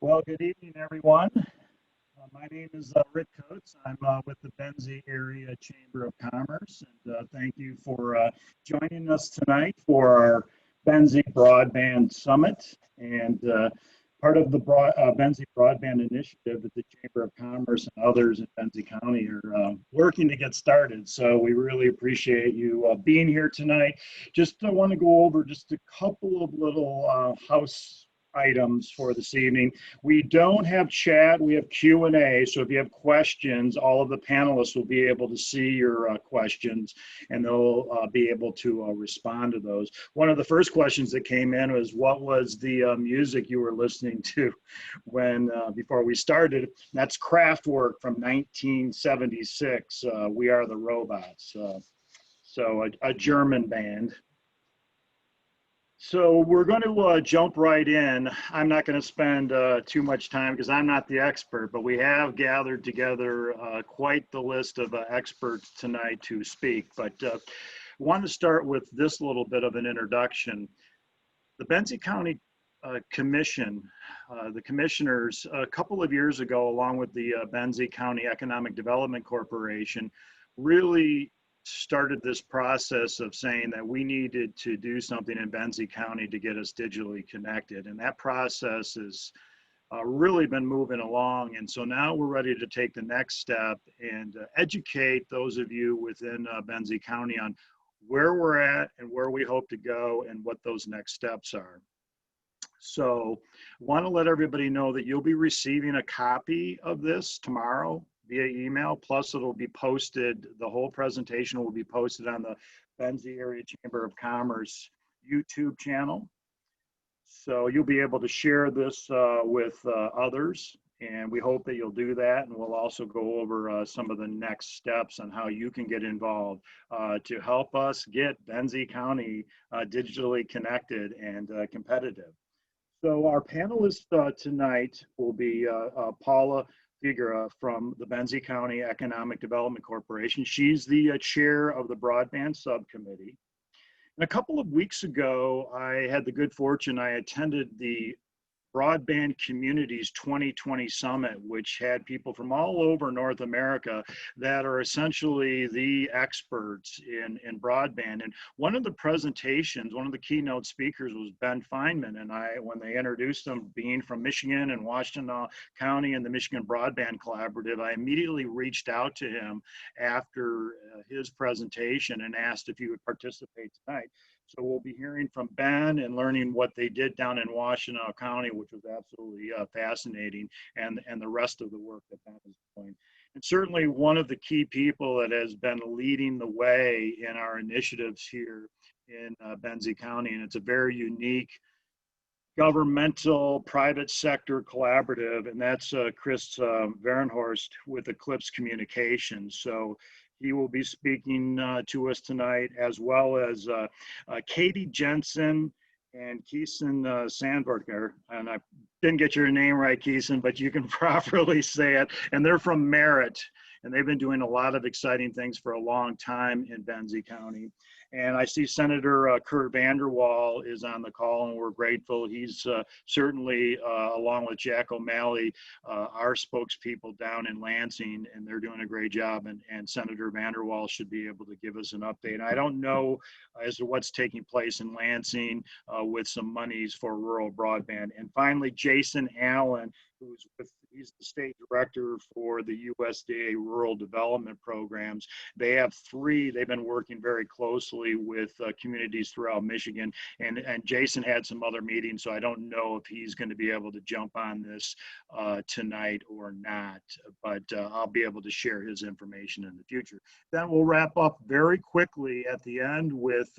Well, good evening, everyone. My name is Rick Coates. I'm with the Benzie Area Chamber of Commerce, and thank you for joining us tonight for our Benzie Broadband Summit. And part of the Benzie Broadband Initiative that the Chamber of Commerce and others in Benzie County are working to get started. So we really appreciate you being here tonight. Just want to go over just a couple of little house items for this evening. We don't have chat, we have Q&A, so if you have questions, all of the panelists will be able to see your questions, and they'll be able to respond to those. One of the first questions that came in was, what was the music you were listening to when before we started? That's Kraftwerk from 1976, We Are the Robots. So a German band. So we're going to jump right in. I'm not going to spend too much time because I'm not the expert, but we have gathered together quite the list of experts tonight to speak. But I want to start with this little bit of an introduction. The Benzie County Commission, the commissioners, a couple of years ago, along with the Benzie County Economic Development Corporation, really started this process of saying that we needed to do something in Benzie County to get us digitally connected. And that process has really been moving along. And so now we're ready to take the next step and educate those of you within Benzie County on where we're at and where we hope to go and what those next steps are. So I want to let everybody know that you'll be receiving a copy of this tomorrow via email, plus it'll be posted, the whole presentation will be posted on the Benzie Area Chamber of Commerce YouTube channel. So you'll be able to share this with others, and we hope that you'll do that. And we'll also go over some of the next steps on how you can get involved to help us get Benzie County digitally connected and competitive. So our panelists tonight will be Paula Figuera from the Benzie County Economic Development Corporation. She's the chair of the Broadband Subcommittee. And a couple of weeks ago, I had the good fortune, I attended the Broadband Communities 2020 Summit, which had people from all over North America that are essentially the experts in broadband. And one of the presentations, one of the keynote speakers was Ben Feynman. And when they introduced him, being from Michigan and Washington County and the Michigan Broadband Collaborative, I immediately reached out to him after his presentation and asked if he would participate tonight. So we'll be hearing from Ben and learning what they did down in Washington County, which was absolutely fascinating, and the rest of the work that Ben is doing. And certainly one of the key people that has been leading the way in our initiatives here in Benzie County, and it's a very unique governmental private sector collaborative, and that's Chris Varenhorst with Eclipse Communications. So he will be speaking to us tonight, as well as Katie Jensen and Keeson Sandberger. And I didn't get your name right, Keeson, but you can properly say it. And they're from Merit, and they've been doing a lot of exciting things for a long time in Benzie County. And I see Senator Kurt Vanderwall is on the call, and we're grateful. He's certainly, along with Jack O'Malley, our spokespeople down in Lansing, and they're doing a great job. And Senator Vanderwall should be able to give us an update. I don't know as to what's taking place in Lansing with some monies for rural broadband. And finally, Jason Allen, he's the state director for the USDA Rural Development Programs. They've been working very closely with communities throughout Michigan, and Jason had some other meetings, so I don't know if he's going to be able to jump on this tonight or not, but I'll be able to share his information in the future. Then we'll wrap up very quickly at the end with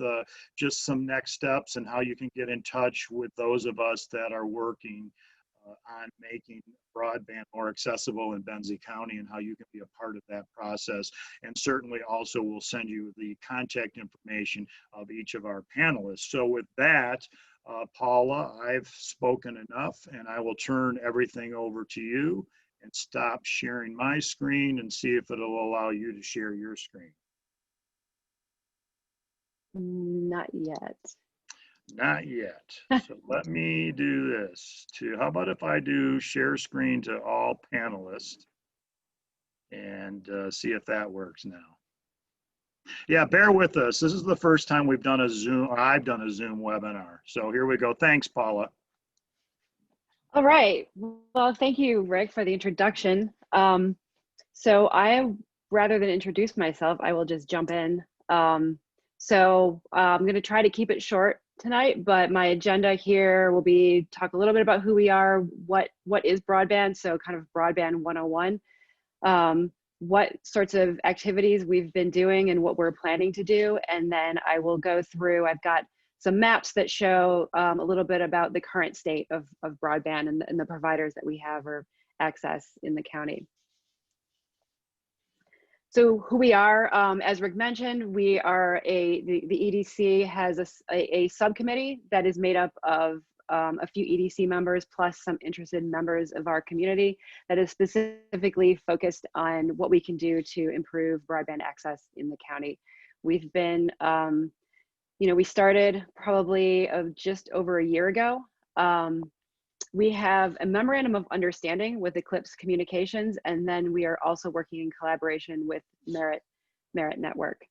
just some next steps and how you can get in touch with those of us that are working on making broadband more accessible in Benzie County and how you can be a part of that process. And certainly also we'll send you the contact information of each of our panelists. So with that, Paula, I've spoken enough, and I will turn everything over to you and stop sharing my screen and see if it'll allow you to share your screen. Not yet. Not yet. So let me do this. How about if I do share screen to all panelists and see if that works now. Yeah, bear with us. This is the first time we've done a Zoom, I've done a Zoom webinar. So here we go. Thanks, Paula. All right. Well, thank you, Rick, for the introduction. So rather than introduce myself, I will just jump in. So I'm going to try to keep it short tonight, but my agenda here will be talk a little bit about who we are, what is broadband, so kind of broadband 101, what sorts of activities we've been doing and what we're planning to do, and then I will go through, I've got some maps that show a little bit about the current state of broadband and the providers that we have or access in the county. So who we are, as Rick mentioned, we are the EDC has a subcommittee that is made up of a few EDC members plus some interested members of our community that is specifically focused on what we can do to improve broadband access in the county. We've been, we started probably just over a year ago. We have a memorandum of understanding with Eclipse Communications, and then we are also working in collaboration with Merit Network.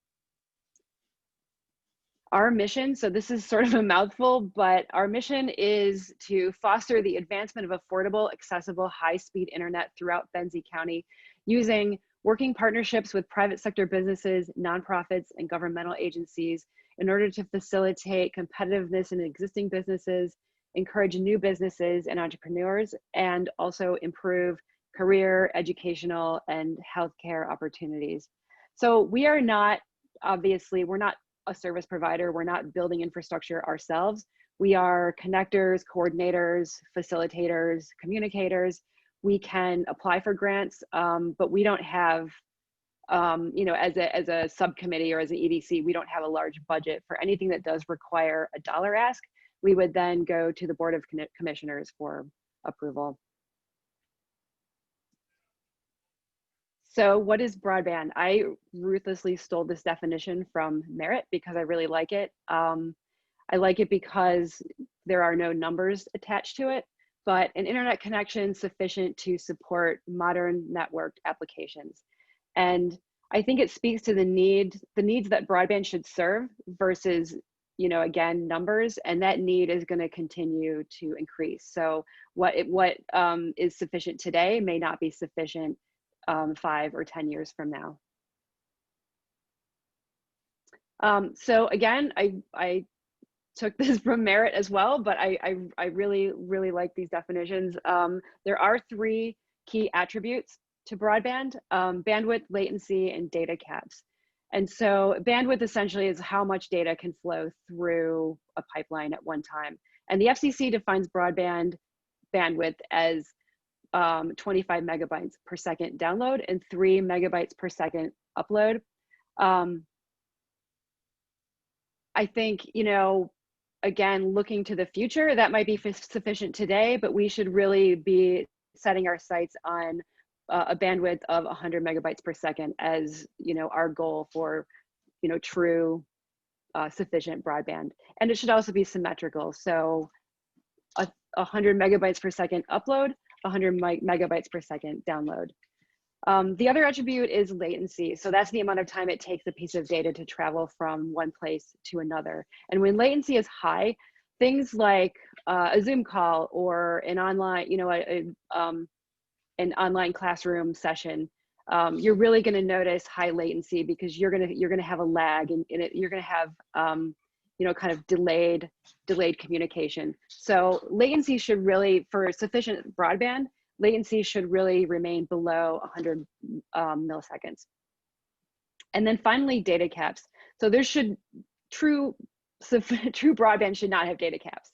Our mission, so this is sort of a mouthful, but our mission is to foster the advancement of affordable, accessible, high-speed internet throughout Benzie County using working partnerships with private sector businesses, nonprofits, and governmental agencies in order to facilitate competitiveness in existing businesses, encourage new businesses and entrepreneurs, and also improve career, educational, and healthcare opportunities. So we are not, obviously, we're not a service provider. We're not building infrastructure ourselves. We are connectors, coordinators, facilitators, communicators. We can apply for grants, but we don't have, you know, as a subcommittee or as an EDC, we don't have a large budget for anything that does require a dollar ask. We would then go to the Board of Commissioners for approval. So what is broadband? I ruthlessly stole this definition from Merit because I really like it. I like it because there are no numbers attached to it, but an internet connection sufficient to support modern networked applications. And I think it speaks to the needs that broadband should serve versus, you know, again, numbers, and that need is going to continue to increase. So what is sufficient today may not be sufficient 5 or 10 years from now. So again, I took this from Merit as well, but I really like these definitions. There are 3 key attributes to broadband: bandwidth, latency, and data caps. And so bandwidth essentially is how much data can flow through a pipeline at one time. And the FCC defines broadband bandwidth as 25 megabytes per second download and 3 megabytes per second upload. I think, you know, again, looking to the future, that might be sufficient today, but we should really be setting our sights on a bandwidth of 100 megabytes per second as, you know, our goal for, you know, true sufficient broadband. And it should also be symmetrical. So 100 megabytes per second upload, 100 megabytes per second download. The other attribute is latency. So that's the amount of time it takes a piece of data to travel from one place to another. And when latency is high, things like a Zoom call or an online, you know, an online classroom session, you're really going to notice high latency because you're going to have a lag, and you're going to have you know, kind of delayed communication. So latency should really, for sufficient broadband, latency should really remain below 100 milliseconds. And then finally, data caps. So there should, true broadband should not have data caps.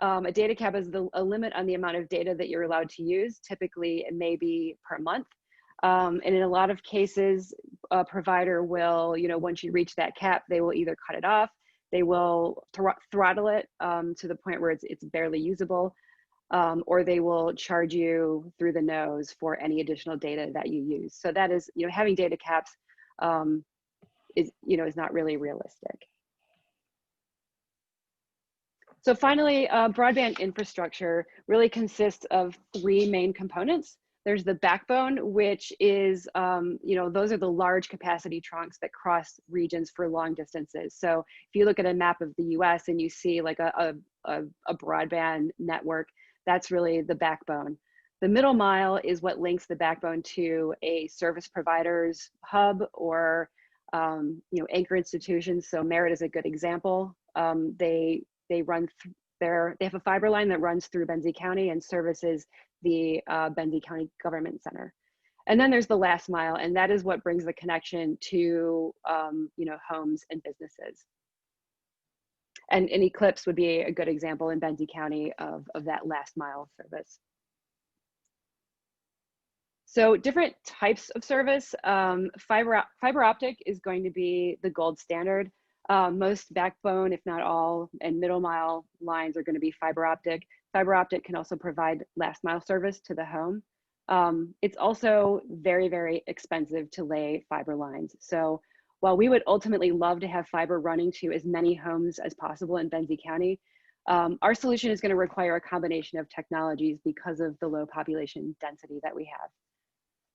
A data cap is a limit on the amount of data that you're allowed to use. Typically, it may be per month. And in a lot of cases, a provider will, you know, once you reach that cap, they will either cut it off, they will throttle it to the point where it's barely usable, or they will charge you through the nose for any additional data that you use. So that is, you know, having data caps is, you know, is not really realistic. So finally, broadband infrastructure really consists of 3 main components. There's the backbone, which is, you know, those are the large capacity trunks that cross regions for long distances. So if you look at a map of the US and you see like a broadband network, that's really the backbone. The middle mile is what links the backbone to a service provider's hub or, you know, anchor institutions. So Merit is a good example. They have a fiber line that runs through Benzie County and services the Benzie County Government Center. And then there's the last mile, and that is what brings the connection to, you know, homes and businesses. And Eclipse would be a good example in Benzie County of that last mile service. So different types of service. Fiber optic is going to be the gold standard. Most backbone, if not all, and middle mile lines are going to be fiber optic. Fiber optic can also provide last mile service to the home. It's also very, very expensive to lay fiber lines. So while we would ultimately love to have fiber running to as many homes as possible in Benzie County, our solution is going to require a combination of technologies because of the low population density that we have.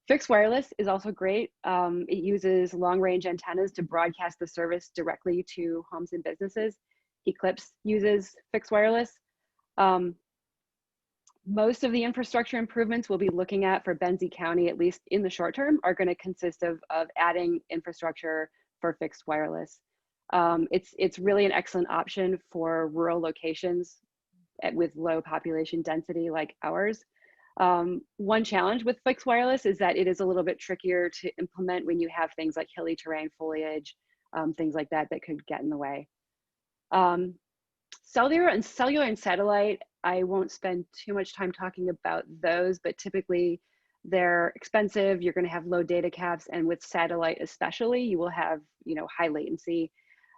Fixed wireless is also great. It uses long-range antennas to broadcast the service directly to homes and businesses. Eclipse uses fixed wireless. Most of the infrastructure improvements we'll be looking at for Benzie County, at least in the short term, are going to consist of adding infrastructure for fixed wireless. It's really an excellent option for rural locations with low population density like ours. One challenge with fixed wireless is that it is a little bit trickier to implement when you have things like hilly terrain, foliage, things like that that could get in the way. Cellular and satellite, I won't spend too much time talking about those, but typically they're expensive. You're going to have low data caps, and with satellite especially, you will have, you know, high latency.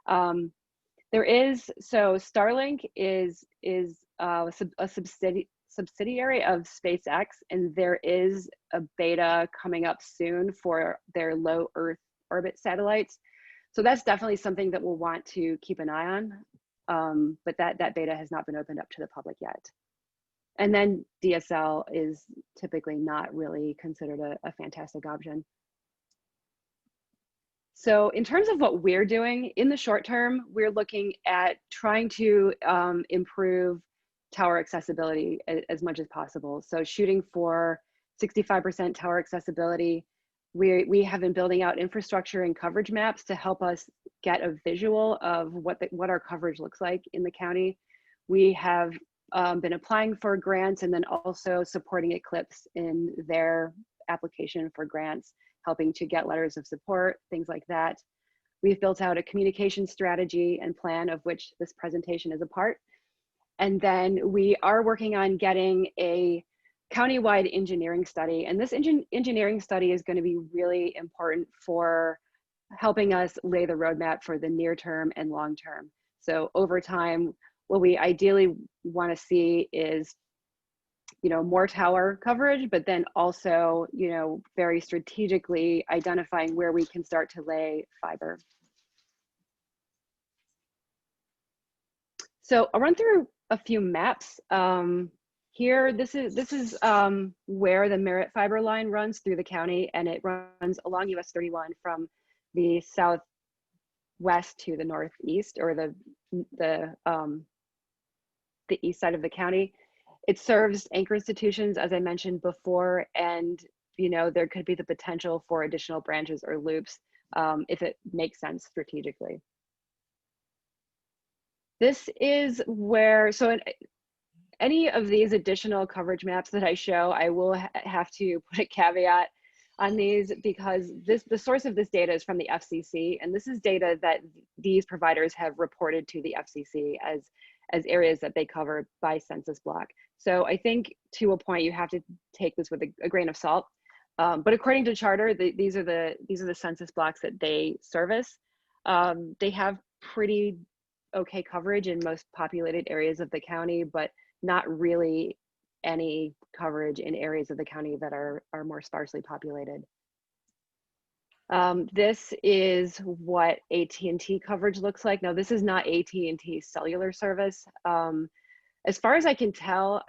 So Starlink is a subsidiary of SpaceX, and there is a beta coming up soon for their low Earth orbit satellites. So that's definitely something that we'll want to keep an eye on, but that beta has not been opened up to the public yet. And then DSL is typically not really considered a fantastic option. So in terms of what we're doing in the short term, we're looking at trying to improve tower accessibility as much as possible. So shooting for 65% tower accessibility. We have been building out infrastructure and coverage maps to help us get a visual of what our coverage looks like in the county. We have been applying for grants and then also supporting Eclipse in their application for grants, helping to get letters of support, things like that. We've built out a communication strategy and plan, of which this presentation is a part. And then we are working on getting a countywide engineering study. And this engineering study is going to be really important for helping us lay the roadmap for the near term and long term. So over time, what we ideally want to see is, you know, more tower coverage, but then also, you know, very strategically identifying where we can start to lay fiber. So I'll run through a few maps. Here, this is where the Merritt fiber line runs through the county, and it runs along US 31 from the southwest to the northeast, or the east side of the county. It serves anchor institutions, as I mentioned before, and, you know, there could be the potential for additional branches or loops if it makes sense strategically. This is where, so in any of these additional coverage maps that I show, I will have to put a caveat on these, because the source of this data is from the FCC, and this is data that these providers have reported to the FCC as areas that they cover by census block. So I think to a point you have to take this with a grain of salt. But according to Charter, these are the census blocks that they service. They have pretty okay coverage in most populated areas of the county, but not really any coverage in areas of the county that are more sparsely populated. This is what AT&T coverage looks like. Now, this is not AT&T cellular service. As far as I can tell,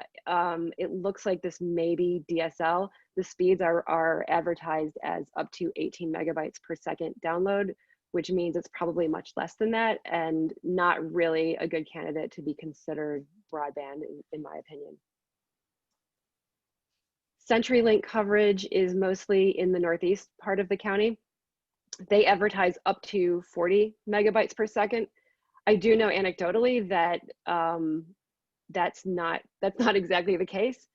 it looks like this may be DSL. The speeds are advertised as up to 18 megabytes per second download, which means it's probably much less than that and not really a good candidate to be considered broadband, in my opinion. CenturyLink coverage is mostly in the northeast part of the county. They advertise up to 40 megabytes per second. I do know anecdotally that that's not exactly the case.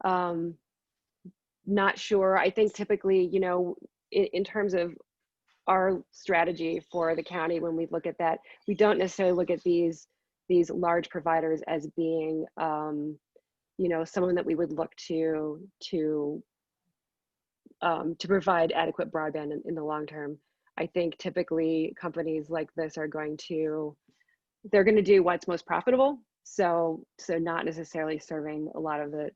Not sure. I think typically, you know, in terms of our strategy for the county, when we look at that, we don't necessarily look at these large providers as being, you know, someone that we would look to provide adequate broadband in the long term. I think typically companies like this are going to do what's most profitable. So not necessarily serving a lot of the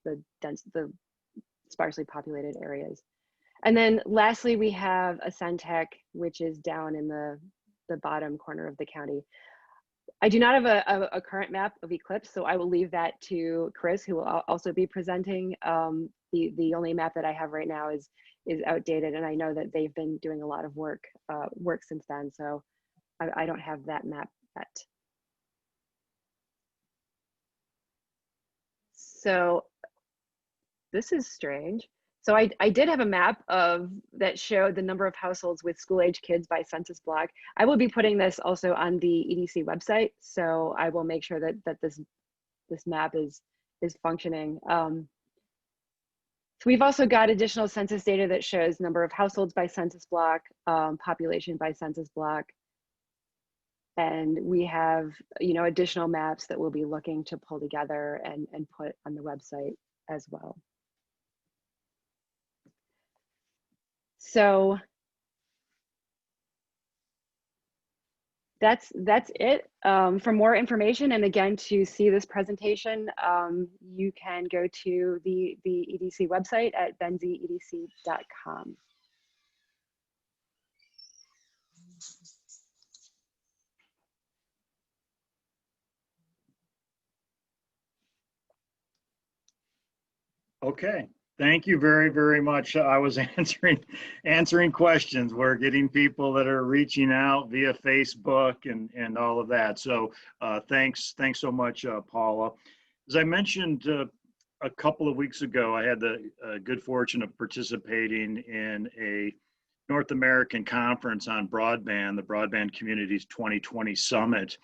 sparsely populated areas. And then lastly, we have Ascentech, which is down in the bottom corner of the county. I do not have a current map of Eclipse, so I will leave that to Chris, who will also be presenting. The only map that I have right now is outdated, and I know that they've been doing a lot of work since then, so I don't have that map yet. So this is strange. So I did have a map that showed the number of households with school-age kids by census block. I will be putting this also on the EDC website, so I will make sure that this map is functioning. So we've also got additional census data that shows number of households by census block, population by census block. And we have, additional maps that we'll be looking to pull together and put on the website as well. So that's it. For more information, and again, to see this presentation, you can go to the EDC website at benzieedc.com. Okay, thank you very, very much. I was answering questions. We're getting people that are reaching out via Facebook and all of that. So thanks so much, Paula. As I mentioned a couple of weeks ago, I had the good fortune of participating in a North American conference on broadband, the Broadband Communities 2020 Summit.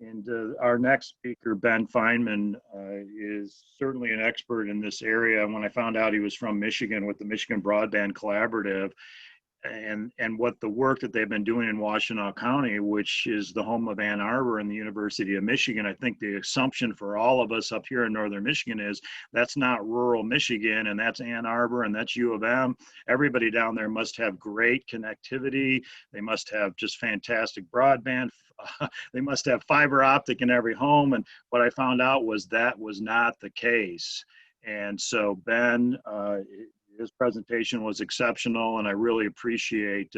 And our next speaker, Ben Feynman, is certainly an expert in this area. And when I found out he was from Michigan with the Michigan Broadband Collaborative, and what the work that they've been doing in Washtenaw County, which is the home of Ann Arbor and the University of Michigan, I think the assumption for all of us up here in Northern Michigan is that's not rural Michigan, and that's Ann Arbor, and that's U of M. Everybody down there must have great connectivity. They must have just fantastic broadband. They must have fiber optic in every home. And what I found out was that was not the case. And so Ben, his presentation was exceptional, and I really appreciate,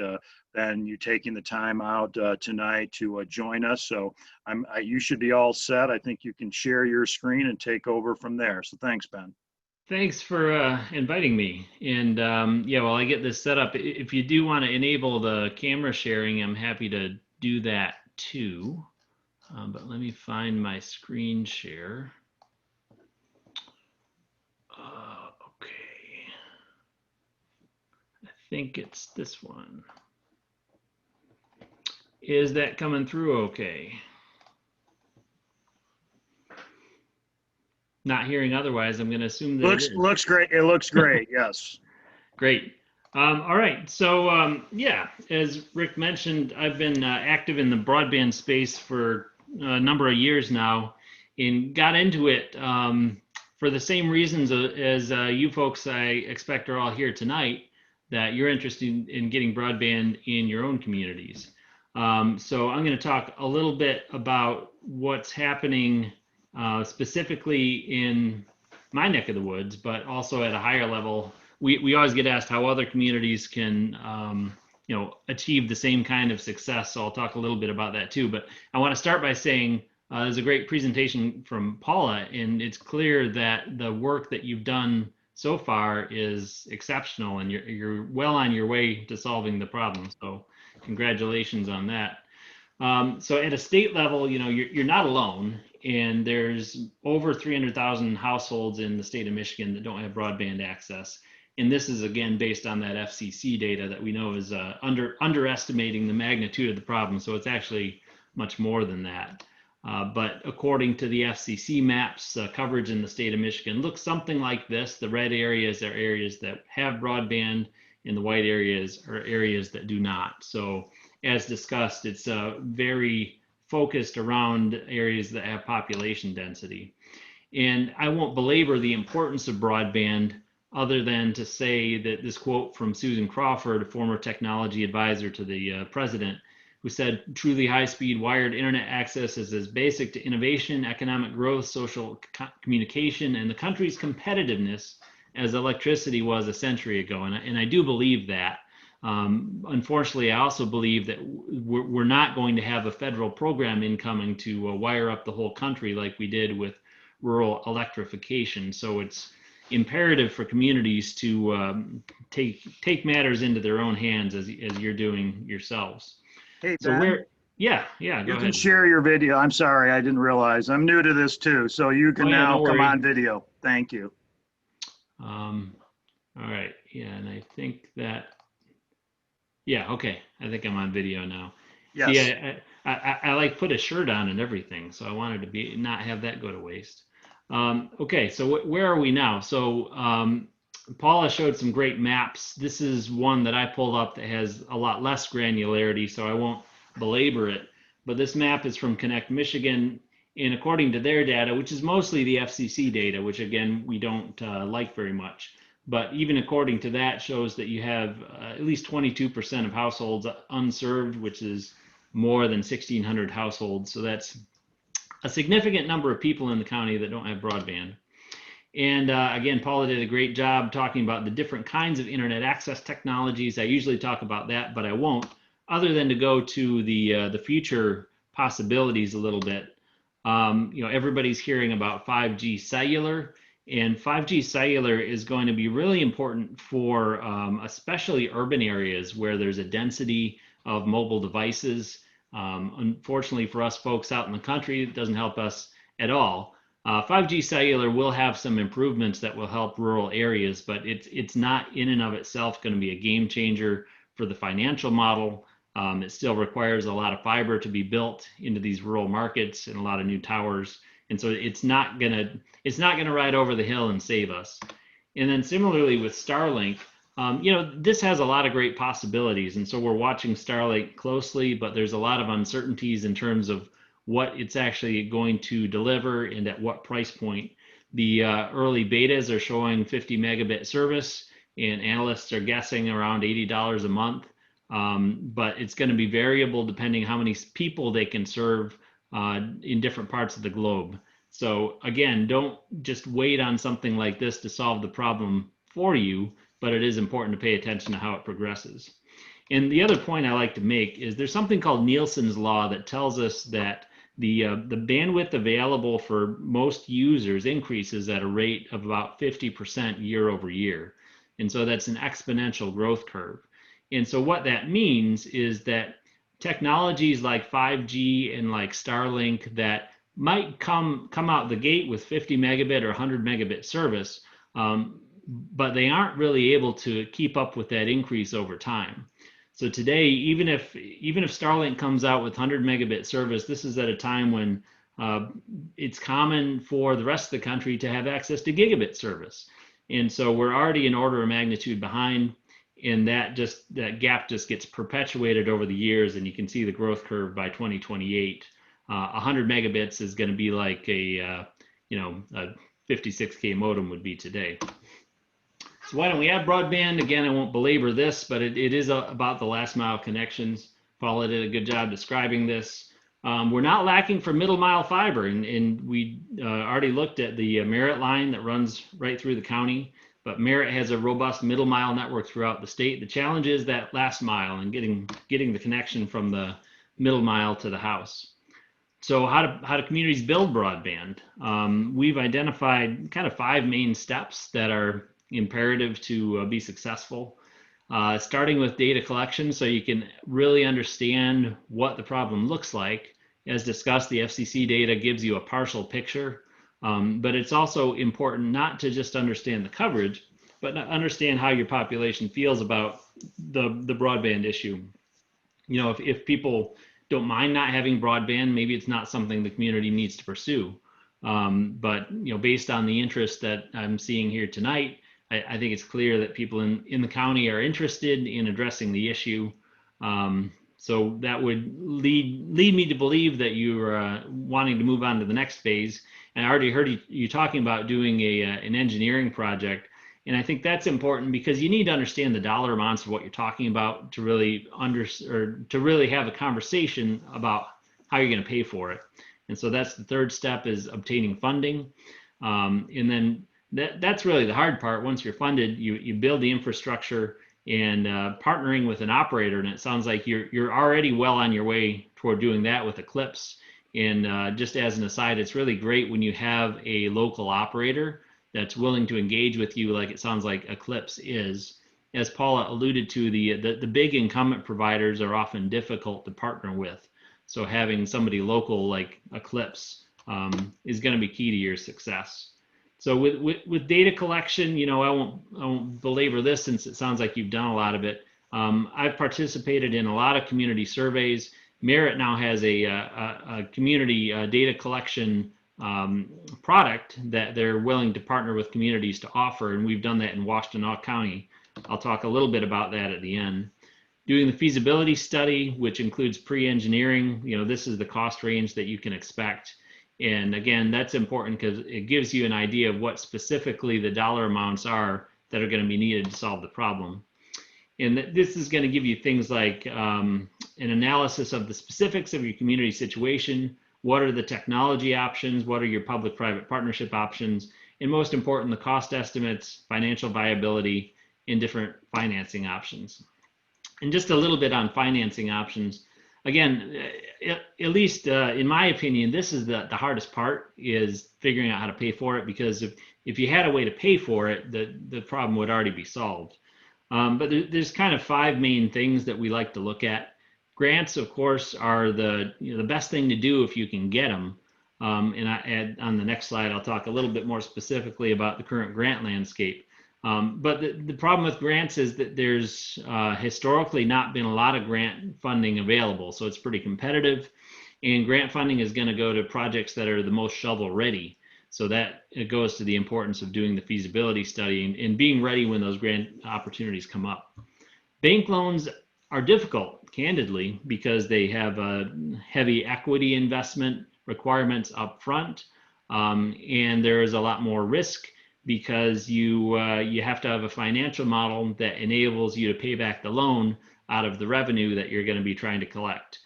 Ben, you taking the time out tonight to join us. So you should be all set. I think you can share your screen and take over from there. So thanks, Ben. Thanks for inviting me. And yeah, while I get this set up, if you do want to enable the camera sharing, I'm happy to do that too. But let me find my screen share. Okay. I think it's this one. Is that coming through okay? Not hearing otherwise, I'm going to assume that looks great. It looks great. Yes. Great. All right. So yeah, as Rick mentioned, I've been active in the broadband space for a number of years now, and got into it for the same reasons as you folks, I expect, are all here tonight, that you're interested in getting broadband in your own communities. So I'm going to talk a little bit about what's happening specifically in my neck of the woods, but also at a higher level. We always get asked how other communities can achieve the same kind of success. So I'll talk a little bit about that too. But I want to start by saying there's a great presentation from Paula, and it's clear that the work that you've done so far is exceptional, and you're well on your way to solving the problem. So congratulations on that. So at a state level, you're not alone, and there's over 300,000 households in the state of Michigan that don't have broadband access. And this is, again, based on that FCC data that we know is underestimating the magnitude of the problem. So it's actually much more than that. But according to the FCC maps, coverage in the state of Michigan looks something like this. The red areas are areas that have broadband, and the white areas are areas that do not. So as discussed, it's very focused around areas that have population density. And I won't belabor the importance of broadband, other than to say that this quote from Susan Crawford, a former technology advisor to the president, who said, "Truly high-speed wired internet access is as basic to innovation, economic growth, social communication, and the country's competitiveness as electricity was a century ago." And I do believe that. Unfortunately, I also believe that we're not going to have a federal program incoming to wire up the whole country like we did with rural electrification. So it's imperative for communities to take matters into their own hands, as you're doing yourselves. Hey, So Ben, yeah, go you ahead. can share your video. I'm sorry, I didn't realize. I'm new to this too, so you can Oh, yeah, now no come worry. on video. Thank you. All right, yeah, and I think that, yeah, okay, I think I'm on video now. Yes. See, I like put a shirt on and everything, so I wanted to not have that go to waste. Okay, so where are we now? So Paula showed some great maps. This is one that I pulled up that has a lot less granularity, so I won't belabor it. But this map is from Connect Michigan, and according to their data, which is mostly the FCC data, which again, we don't like very much. But even according to that, shows that you have at least 22% of households unserved, which is more than 1,600 households. So that's a significant number of people in the county that don't have broadband. And again, Paula did a great job talking about the different kinds of internet access technologies. I usually talk about that, but I won't, other than to go to the future possibilities a little bit. Everybody's hearing about 5G cellular, and 5G cellular is going to be really important for especially urban areas where there's a density of mobile devices. Unfortunately for us folks out in the country, it doesn't help us at all. 5G cellular will have some improvements that will help rural areas, but it's not in and of itself going to be a game changer for the financial model. It still requires a lot of fiber to be built into these rural markets and a lot of new towers, and so it's not gonna ride over the hill and save us. And then similarly with Starlink, this has a lot of great possibilities, and so we're watching Starlink closely, but there's a lot of uncertainties in terms of what it's actually going to deliver and at what price point. The early betas are showing 50 megabit service, and analysts are guessing around $80 a month. But it's going to be variable depending how many people they can serve in different parts of the globe. So again, don't just wait on something like this to solve the problem for you, but it is important to pay attention to how it progresses. And the other point I like to make is there's something called Nielsen's law that tells us that the bandwidth available for most users increases at a rate of about 50% year over year. And so that's an exponential growth curve. And so what that means is that technologies like 5G and like Starlink that might come out the gate with 50 megabit or 100 megabit service, but they aren't really able to keep up with that increase over time. So today, even if Starlink comes out with 100 megabit service, this is at a time when it's common for the rest of the country to have access to gigabit service. And so we're already an order of magnitude behind, and that gap just gets perpetuated over the years, and you can see the growth curve by 2028. 100 megabits is going to be like a 56K modem would be today. So why don't we have broadband? Again, I won't belabor this, but it is about the last mile connections. Paula did a good job describing this. We're not lacking for middle mile fiber, and we already looked at the Merritt line that runs right through the county, but Merritt has a robust middle mile network throughout the state. The challenge is that last mile and getting the connection from the middle mile to the house. So how do communities build broadband? We've identified kind of 5 main steps that are imperative to be successful. Starting with data collection, so you can really understand what the problem looks like. As discussed, the FCC data gives you a partial picture, but it's also important not to just understand the coverage, but to understand how your population feels about the broadband issue. If people don't mind not having broadband, maybe it's not something the community needs to pursue. But based on the interest that I'm seeing here tonight, I think it's clear that people in the county are interested in addressing the issue. So that would lead me to believe that you're wanting to move on to the next phase. And I already heard you talking about doing an engineering project. And I think that's important because you need to understand the dollar amounts of what you're talking about to really have a conversation about how you're going to pay for it. And so that's the third step, is obtaining funding. And then that's really the hard part. Once you're funded, you build the infrastructure and partnering with an operator. And it sounds like you're already well on your way toward doing that with Eclipse. And just as an aside, it's really great when you have a local operator that's willing to engage with you, like it sounds like Eclipse is. As Paula alluded to, the big incumbent providers are often difficult to partner with. So having somebody local like Eclipse is going to be key to your success. So with data collection, I won't belabor this since it sounds like you've done a lot of it. I've participated in a lot of community surveys. Merritt now has a community data collection product that they're willing to partner with communities to offer, and we've done that in Washtenaw County. I'll talk a little bit about that at the end. Doing the feasibility study, which includes pre-engineering, this is the cost range that you can expect. And again, that's important because it gives you an idea of what specifically the dollar amounts are that are going to be needed to solve the problem. And this is going to give you things like an analysis of the specifics of your community situation. What are the technology options? What are your public-private partnership options? And most important, the cost estimates, financial viability, and different financing options. And just a little bit on financing options. Again, at least in my opinion, this is the hardest part, is figuring out how to pay for it, because if you had a way to pay for it, the problem would already be solved. But there's kind of 5 main things that we like to look at. Grants, of course, are the best thing to do if you can get them. And on the next slide, I'll talk a little bit more specifically about the current grant landscape. But the problem with grants is that there's historically not been a lot of grant funding available. So it's pretty competitive, and grant funding is going to go to projects that are the most shovel ready. So that it goes to the importance of doing the feasibility study and being ready when those grant opportunities come up. Bank loans are difficult, candidly, because they have a heavy equity investment requirements up front, and there is a lot more risk, because you have to have a financial model that enables you to pay back the loan out of the revenue that you're going to be trying to collect.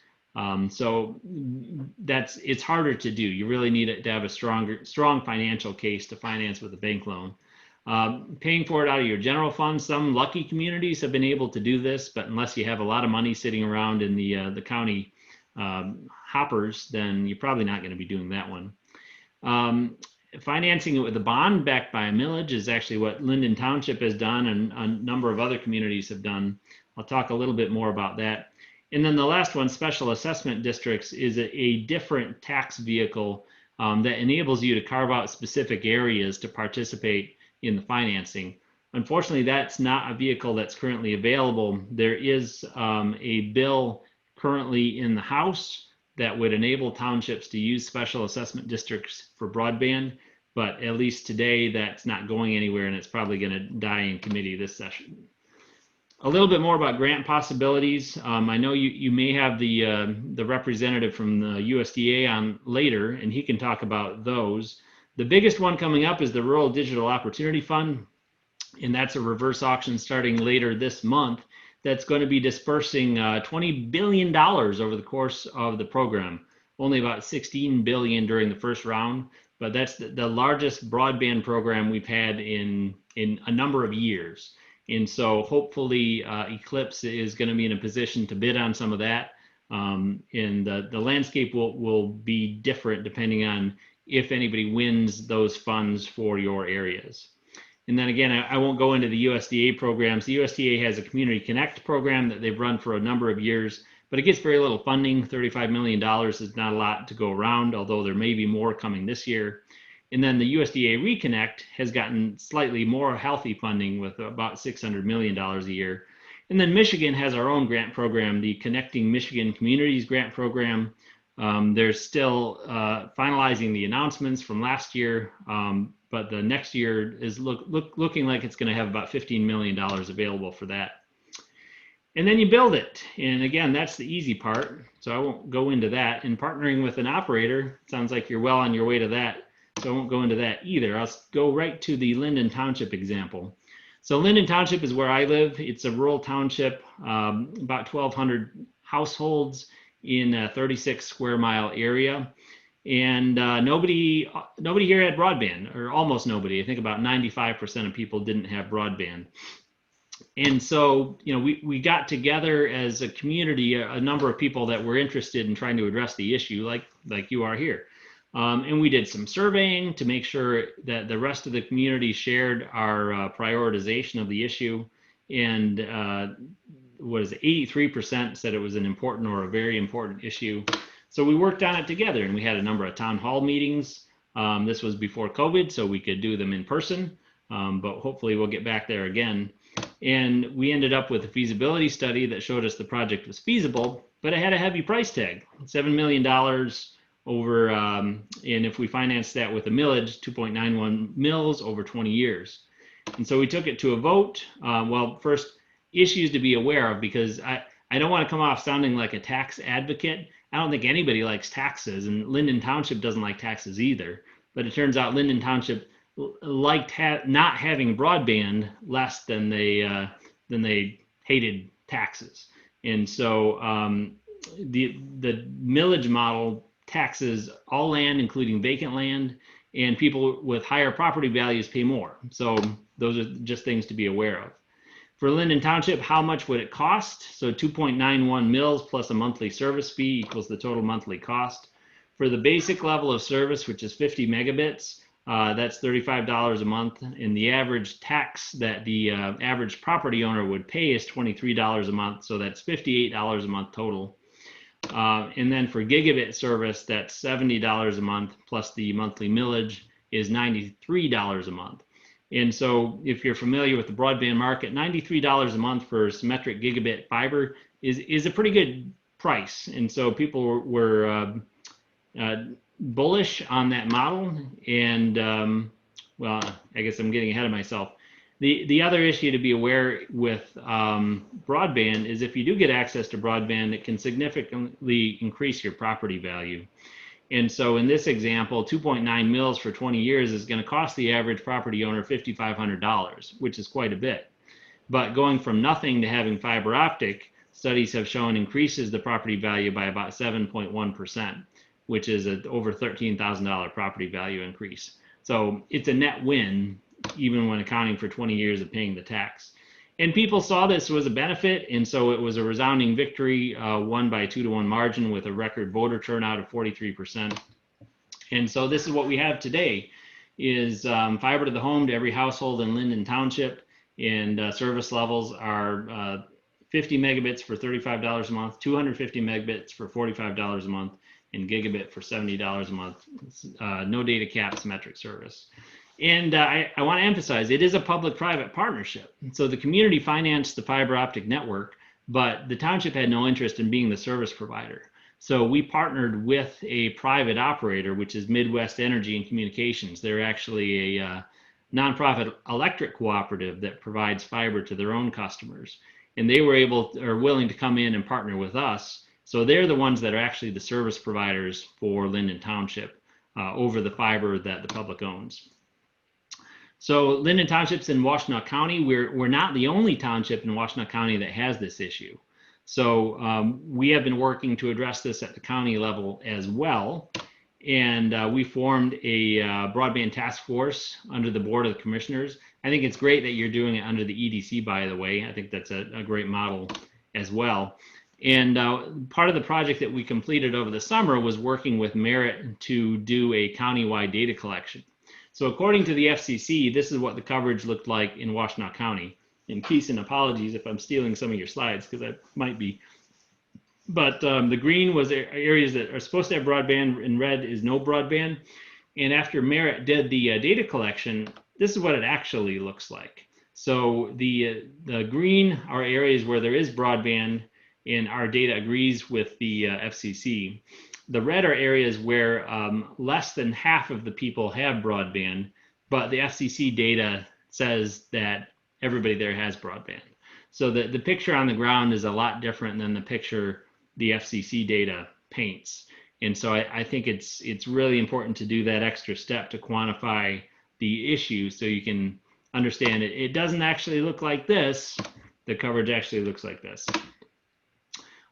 So it's harder to do. You really need to have a strong financial case to finance with a bank loan. Paying for it out of your general fund. Some lucky communities have been able to do this, but unless you have a lot of money sitting around in the county hoppers, then you're probably not going to be doing that one. Financing it with a bond backed by a millage is actually what Linden Township has done, and a number of other communities have done. I'll talk a little bit more about that. And then the last one, special assessment districts, is a different tax vehicle that enables you to carve out specific areas to participate in the financing. Unfortunately, that's not a vehicle that's currently available. There is a bill currently in the House that would enable townships to use special assessment districts for broadband, but at least today that's not going anywhere, and it's probably going to die in committee this session. A little bit more about grant possibilities. I know you may have the representative from the USDA on later, and he can talk about those. The biggest one coming up is the Rural Digital Opportunity Fund, and that's a reverse auction starting later this month that's going to be dispersing $20 billion over the course of the program. Only about $16 billion during the first round, but that's the largest broadband program we've had in a number of years. And so hopefully Eclipse is going to be in a position to bid on some of that. And the landscape will be different depending on if anybody wins those funds for your areas. And then again, I won't go into the USDA programs. The USDA has a Community Connect program that they've run for a number of years, but it gets very little funding. $35 million is not a lot to go around, although there may be more coming this year. And then the USDA Reconnect has gotten slightly more healthy funding with about $600 million a year. And then Michigan has our own grant program, the Connecting Michigan Communities Grant Program. They're still finalizing the announcements from last year, but the next year is looking like it's going to have about $15 million available for that. And then you build it. And again, that's the easy part, so I won't go into that. And partnering with an operator, sounds like you're well on your way to that. So I won't go into that either. I'll go right to the Linden Township example. So Linden Township is where I live. It's a rural township, about 1,200 households in a 36 square mile area. And nobody here had broadband, or almost nobody. I think about 95% of people didn't have broadband. And so, we got together as a community, a number of people that were interested in trying to address the issue, like you are here. And we did some surveying to make sure that the rest of the community shared our prioritization of the issue. And 83% said it was an important or a very important issue. So we worked on it together, and we had a number of town hall meetings. This was before COVID, so we could do them in person, but hopefully we'll get back there again. And we ended up with a feasibility study that showed us the project was feasible, but it had a heavy price tag, $7 million over, and if we finance that with a millage, 2.91 mils over 20 years. And so we took it to a vote. Well, first, issues to be aware of, because I don't want to come off sounding like a tax advocate. I don't think anybody likes taxes, and Linden Township doesn't like taxes either. But it turns out Linden Township liked not having broadband less than they hated taxes. And so the millage model taxes all land, including vacant land, and people with higher property values pay more. So those are just things to be aware of. For Linden Township, how much would it cost? So 2.91 mils plus a monthly service fee equals the total monthly cost. For the basic level of service, which is 50 megabits, that's $35 a month. And the average tax that the average property owner would pay is $23 a month. So that's $58 a month total. And then for gigabit service, that's $70 a month, plus the monthly millage is $93 a month. And so if you're familiar with the broadband market, $93 a month for symmetric gigabit fiber is a pretty good price. And so people were bullish on that model. And well, I guess I'm getting ahead of myself. The other issue to be aware with broadband is if you do get access to broadband, it can significantly increase your property value. And so in this example, 2.9 mils for 20 years is going to cost the average property owner $5,500, which is quite a bit. But going from nothing to having fiber optic, studies have shown increases the property value by about 7.1%, which is an over $13,000 property value increase. So it's a net win, even when accounting for 20 years of paying the tax. And people saw this was a benefit, and so it was a resounding victory, won by a 2-to-1 margin with a record voter turnout of 43%. And so this is what we have today, is fiber to the home to every household in Linden Township, and service levels are 50 megabits for $35 a month, 250 megabits for $45 a month, and gigabit for $70 a month. No data cap symmetric service. And I want to emphasize, it is a public-private partnership. So the community financed the fiber optic network, but the township had no interest in being the service provider. So we partnered with a private operator, which is Midwest Energy and Communications. They're actually a nonprofit electric cooperative that provides fiber to their own customers. And they were willing to come in and partner with us. So they're the ones that are actually the service providers for Linden Township over the fiber that the public owns. So Linden Township's in Washtenaw County. We're not the only township in Washtenaw County that has this issue. So we have been working to address this at the county level as well. And we formed a broadband task force under the Board of Commissioners. I think it's great that you're doing it under the EDC, by the way. I think that's a great model as well. And part of the project that we completed over the summer was working with Merit to do a countywide data collection. So according to the FCC, this is what the coverage looked like in Washtenaw County. And Keeson, apologies if I'm stealing some of your slides, because that might be. But the green was areas that are supposed to have broadband, and red is no broadband. And after Merit did the data collection, this is what it actually looks like. So the green are areas where there is broadband, and our data agrees with the FCC. The red are areas where less than half of the people have broadband, but the FCC data says that everybody there has broadband. So the picture on the ground is a lot different than the picture the FCC data paints. And so I think it's really important to do that extra step to quantify the issue so you can understand it. It doesn't actually look like this. The coverage actually looks like this.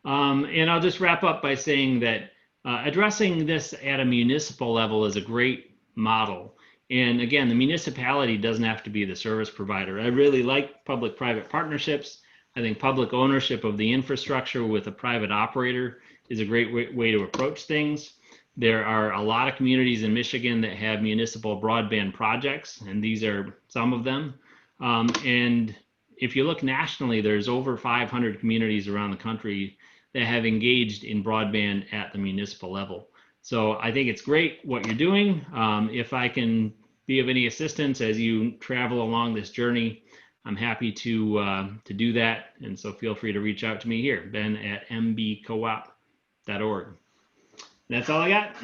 And I'll just wrap up by saying that addressing this at a municipal level is a great model. And again, the municipality doesn't have to be the service provider. I really like public-private partnerships. I think public ownership of the infrastructure with a private operator is a great way to approach things. There are a lot of communities in Michigan that have municipal broadband projects, and these are some of them. And if you look nationally, there's over 500 communities around the country that have engaged in broadband at the municipal level. So I think it's great what you're doing. If I can be of any assistance as you travel along this journey, I'm happy to do that. And so feel free to reach out to me here, Ben at mbcoop.org. That's all I got.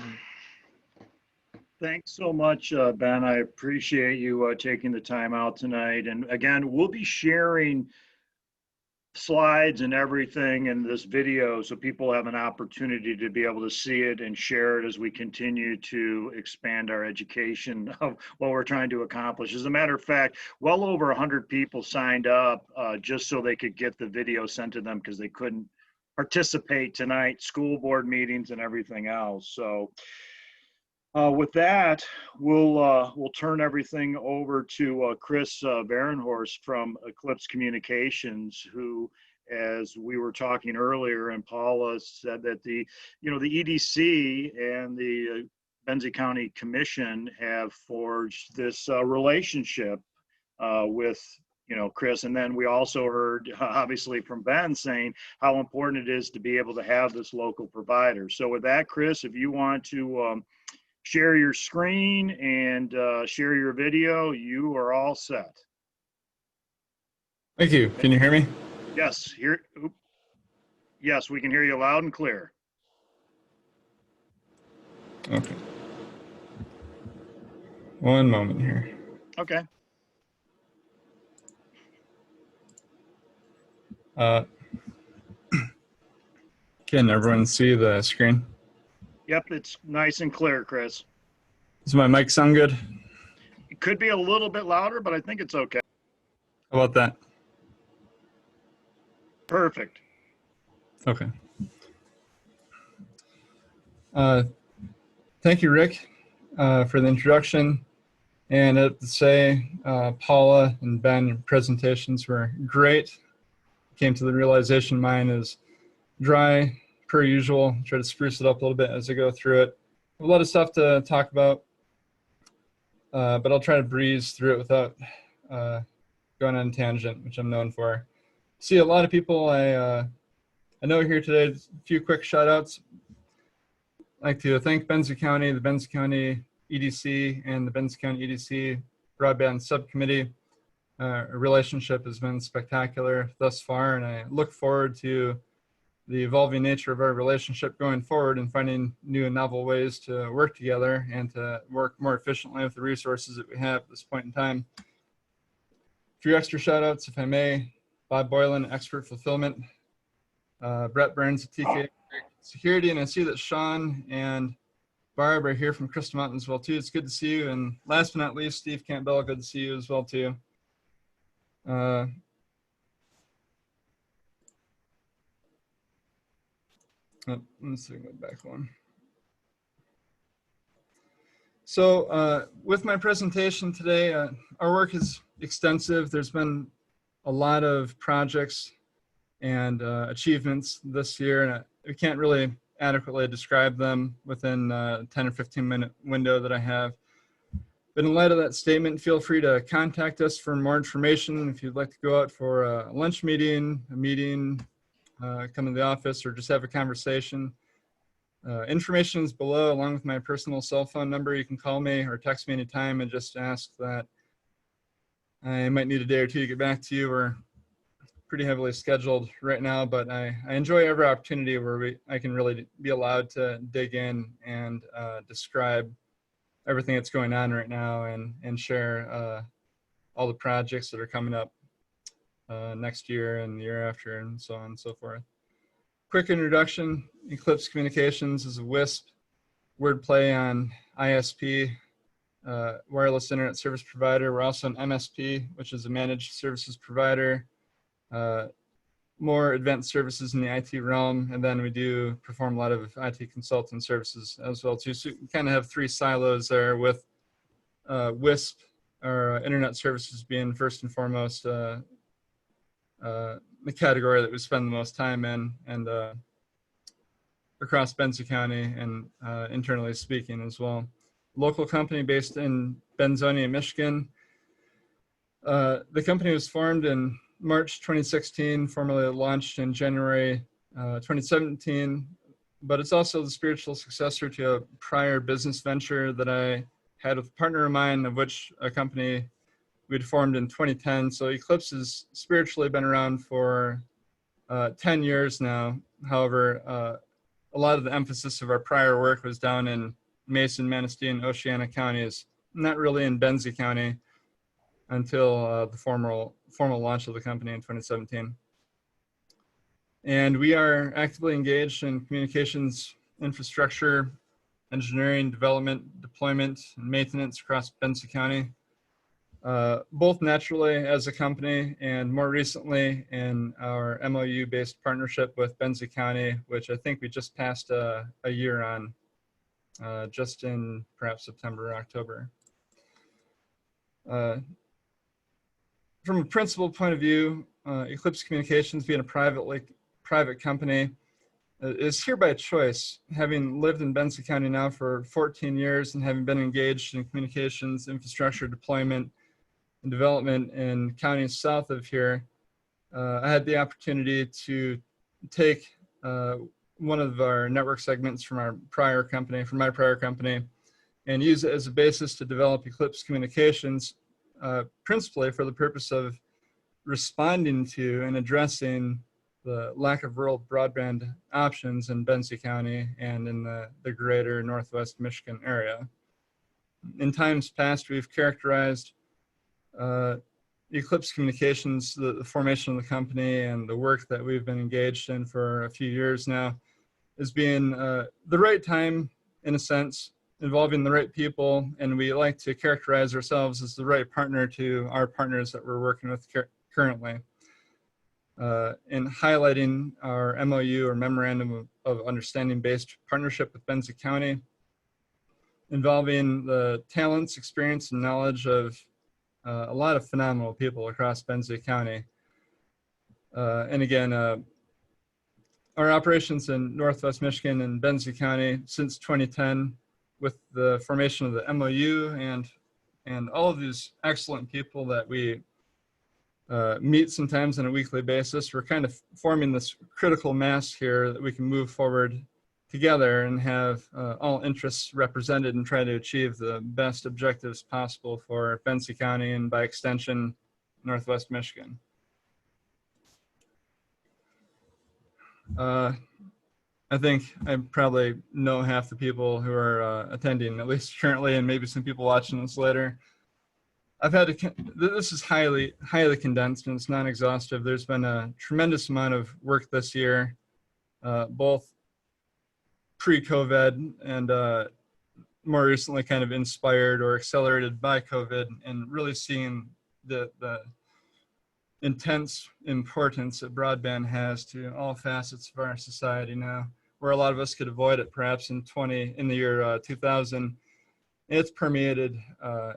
Thanks so much, Ben. I appreciate you taking the time out tonight. And again, we'll be sharing slides and everything in this video so people have an opportunity to be able to see it and share it as we continue to expand our education of what we're trying to accomplish. As a matter of fact, well over 100 people signed up just so they could get the video sent to them because they couldn't participate tonight, school board meetings and everything else. So with that, we'll turn everything over to Chris Varenhorst from Eclipse Communications, who, as we were talking earlier, and Paula said that the EDC and the Benzie County Commission have forged this relationship with Chris. And then we also heard, obviously, from Ben saying how important it is to be able to have this local provider. So with that, Chris, if you want to share your screen and share your video, you are all set. Thank you. Can you hear me? Yes, yes, we can hear you loud and clear. Okay. One moment here. Okay. Can everyone see the screen? Yep, it's nice and clear, Chris. Does my mic sound good? It could be a little bit louder, but I think it's okay. How about that? Perfect. Okay. Thank you, Rick, for the introduction. And I have to say, Paula and Ben presentations were great. Came to the realization mine is dry, per usual. Try to spruce it up a little bit as I go through it. A lot of stuff to talk about, but I'll try to breeze through it without going on a tangent, which I'm known for. See a lot of people I know here today. A few quick shout outs. I'd like to thank Benzie County, the Benzie County EDC, and the Benzie County EDC Broadband Subcommittee. Our relationship has been spectacular thus far, and I look forward to the evolving nature of our relationship going forward and finding new and novel ways to work together and to work more efficiently with the resources that we have at this point in time. A few extra shout outs, if I may. Bob Boylan, Expert Fulfillment. Brett Burns at TK Security, and I see that Sean and Barb are here from Crystal Mountain as well too. It's good to see you. And last but not least, Steve Campbell, good to see you as well too. Let's see, go back one. So with my presentation today, our work is extensive. There's been a lot of projects and achievements this year, and we can't really adequately describe them within a 10 or 15-minute window that I have. But in light of that statement, feel free to contact us for more information. If you'd like to go out for a lunch meeting, come to the office, or just have a conversation. Information is below, along with my personal cell phone number. You can call me or text me anytime and just ask that. I might need a day or two to get back to you. We're pretty heavily scheduled right now, but I enjoy every opportunity where I can really be allowed to dig in and describe everything that's going on right now and share all the projects that are coming up next year and the year after, and so on and so forth. Quick introduction: Eclipse Communications is a WISP, wordplay on ISP, wireless internet service provider. We're also an MSP, which is a managed services provider. More advanced services in the IT realm, and then we do perform a lot of IT consultant services as well too. So you kind of have three silos there, with WISP, or internet services, being first and foremost the category that we spend the most time in, and across Benzie County and internally speaking as well. Local company based in Benzonia, Michigan. The company was formed in March 2016, formally launched in January 2017, but it's also the spiritual successor to a prior business venture that I had with a partner of mine, of which a company we'd formed in 2010. So Eclipse has spiritually been around for 10 years now. However, a lot of the emphasis of our prior work was down in Mason, Manistee, and Oceana counties, not really in Benzie County until the formal launch of the company in 2017. And we are actively engaged in communications infrastructure, engineering, development, deployment, and maintenance across Benzie County, both naturally as a company and more recently in our MOU-based partnership with Benzie County, which I think we just passed a year on, just in perhaps September or October. From a principal point of view, Eclipse Communications, being a private company, is here by choice. Having lived in Benzie County now for 14 years and having been engaged in communications, infrastructure deployment, and development in counties south of here, I had the opportunity to take one of our network segments from my prior company, and use it as a basis to develop Eclipse Communications, principally for the purpose of responding to and addressing the lack of rural broadband options in Benzie County and in the greater Northwest Michigan area. In times past, we've characterized Eclipse Communications, the formation of the company and the work that we've been engaged in for a few years now, as being the right time, in a sense, involving the right people, and we like to characterize ourselves as the right partner to our partners that we're working with currently. In highlighting our MOU, or Memorandum of Understanding based partnership with Benzie County, involving the talents, experience, and knowledge of a lot of phenomenal people across Benzie County. And again, our operations in Northwest Michigan and Benzie County since 2010, with the formation of the MOU and all of these excellent people that we meet sometimes on a weekly basis, we're kind of forming this critical mass here that we can move forward together and have all interests represented and try to achieve the best objectives possible for Benzie County and by extension, Northwest Michigan. I think I probably know half the people who are attending, at least currently, and maybe some people watching this later. I've had to, this is highly condensed and it's non-exhaustive. There's been a tremendous amount of work this year, both pre-COVID and more recently kind of inspired or accelerated by COVID, and really seeing the intense importance that broadband has to all facets of our society now, where a lot of us could avoid it perhaps in the year 2000. It's permeated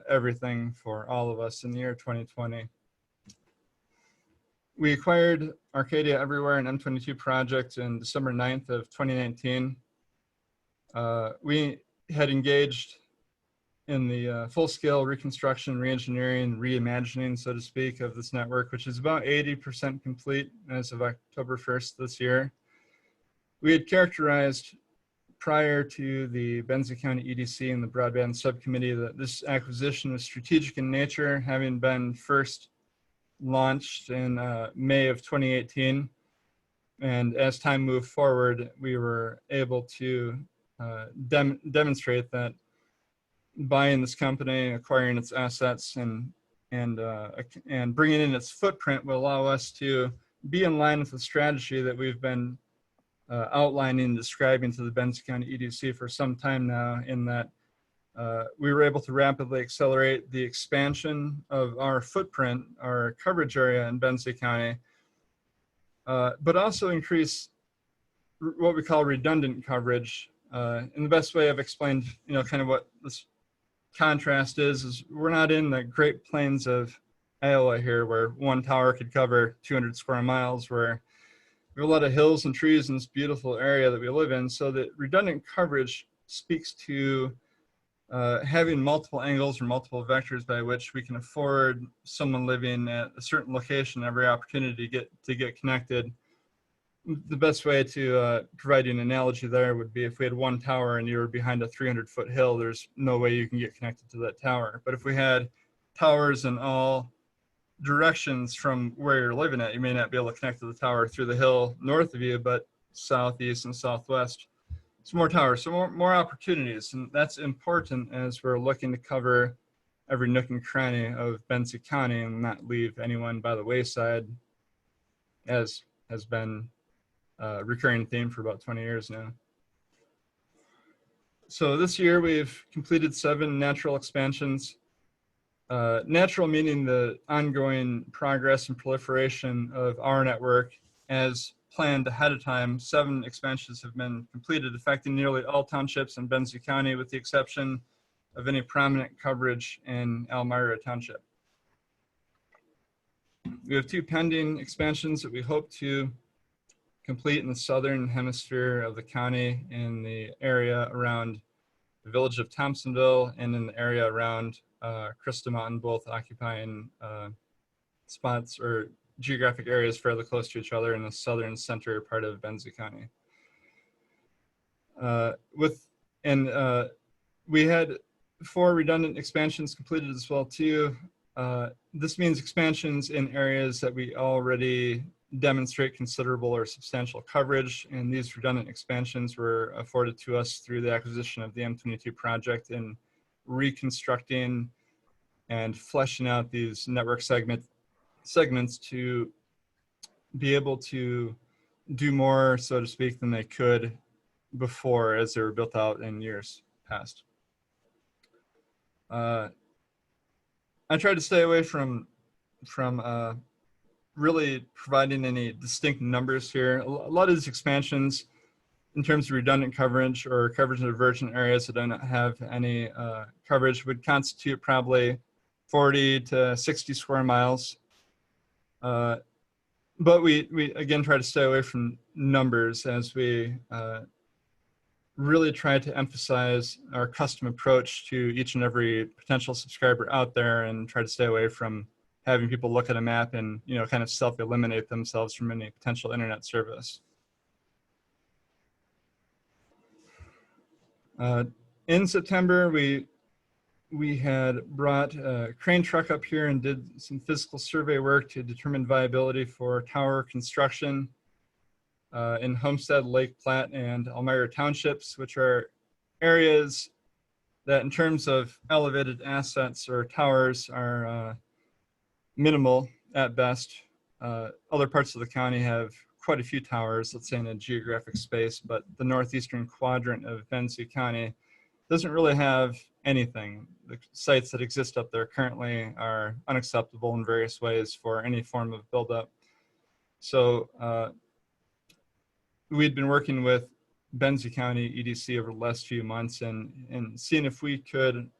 everything for all of us in the year 2020. We acquired Arcadia Everywhere, an M22 project, in December 9th of 2019. We had engaged in the full-scale reconstruction, re-engineering, reimagining, so to speak, of this network, which is about 80% complete as of October 1st this year. We had characterized prior to the Benzie County EDC and the Broadband Subcommittee that this acquisition was strategic in nature, having been first launched in May of 2018. And as time moved forward, we were able to demonstrate that buying this company, acquiring its assets, and bringing in its footprint will allow us to be in line with the strategy that we've been outlining and describing to the Benzie County EDC for some time now, in that we were able to rapidly accelerate the expansion of our footprint, our coverage area in Benzie County, but also increase what we call redundant coverage. And the best way I've explained, kind of what this contrast is we're not in the Great Plains of Iowa here, where one tower could cover 200 square miles, where we have a lot of hills and trees in this beautiful area that we live in. So that redundant coverage speaks to having multiple angles or multiple vectors by which we can afford someone living at a certain location every opportunity to get connected. The best way to provide an analogy there would be if we had one tower and you were behind a 300-foot hill, there's no way you can get connected to that tower. But if we had towers in all directions from where you're living at, you may not be able to connect to the tower through the hill north of you, but southeast and southwest some more towers, so more opportunities, and that's important as we're looking to cover every nook and cranny of Benzie County and not leave anyone by the wayside, as has been a recurring theme for about 20 years now. So this year we've completed 7 natural expansions. Natural meaning the ongoing progress and proliferation of our network as planned ahead of time. 7 expansions have been completed, affecting nearly all townships in Benzie County, with the exception of any prominent coverage in Elmira Township. We have 2 pending expansions that we hope to complete in the southern hemisphere of the county, in the area around the village of Thompsonville and in the area around Krista Mountain, both occupying spots or geographic areas fairly close to each other in the southern center part of Benzie County. We had 4 redundant expansions completed as well too. This means expansions in areas that we already demonstrate considerable or substantial coverage, and these redundant expansions were afforded to us through the acquisition of the M22 project and reconstructing and fleshing out these network segments to be able to do more, so to speak, than they could before as they were built out in years past. I tried to stay away from really providing any distinct numbers here. A lot of these expansions, in terms of redundant coverage or coverage in divergent areas that don't have any coverage, would constitute probably 40 to 60 square miles. But we again try to stay away from numbers as we really try to emphasize our custom approach to each and every potential subscriber out there, and try to stay away from having people look at a map and, you know, kind of self-eliminate themselves from any potential internet service. In September, we had brought a crane truck up here and did some physical survey work to determine viability for tower construction in Homestead, Lake Platte, and Elmira Townships, which are areas that in terms of elevated assets or towers are minimal at best. Other parts of the county have quite a few towers, let's say in a geographic space, but the northeastern quadrant of Benzie County doesn't really have anything. The sites that exist up there currently are unacceptable in various ways for any form of buildup. So we'd been working with Benzie County EDC over the last few months and seeing if we could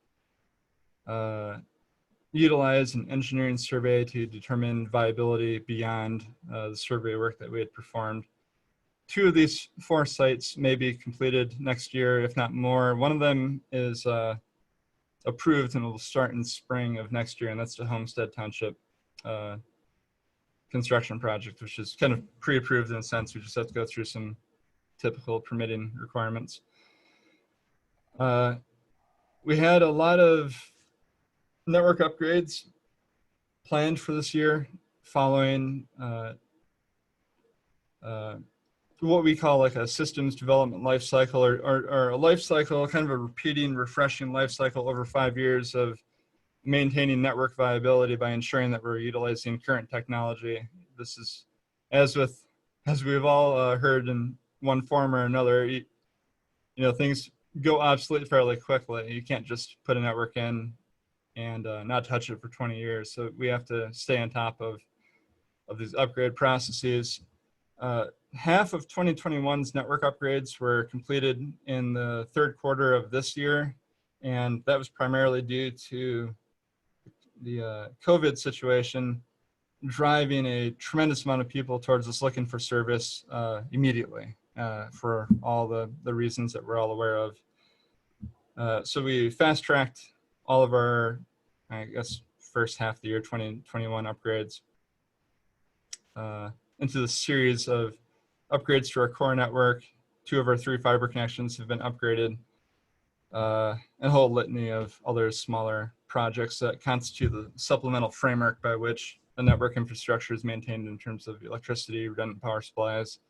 utilize an engineering survey to determine viability beyond the survey work that we had performed. 2 of these 4 sites may be completed next year, if not more. One of them is approved and will start in spring of next year, and that's the Homestead Township construction project, which is kind of pre-approved in a sense. We just have to go through some typical permitting requirements. We had a lot of network upgrades planned for this year, following what we call like a systems development life cycle, or a life cycle, kind of a repeating, refreshing life cycle over 5 years of maintaining network viability by ensuring that we're utilizing current technology. This is, as we've all heard in one form or another, you know, things go obsolete fairly quickly. You can't just put a network in and not touch it for 20 years. So we have to stay on top of these upgrade processes. Half of 2021's network upgrades were completed in the 3rd quarter of this year, and that was primarily due to the COVID situation driving a tremendous amount of people towards us looking for service immediately for all the reasons that we're all aware of. So we fast-tracked all of our, I guess, first half of the year 2021 upgrades into the series of upgrades to our core network. 2 of our 3 fiber connections have been upgraded, and a whole litany of other smaller projects that constitute the supplemental framework by which the network infrastructure is maintained in terms of electricity, redundant power supplies,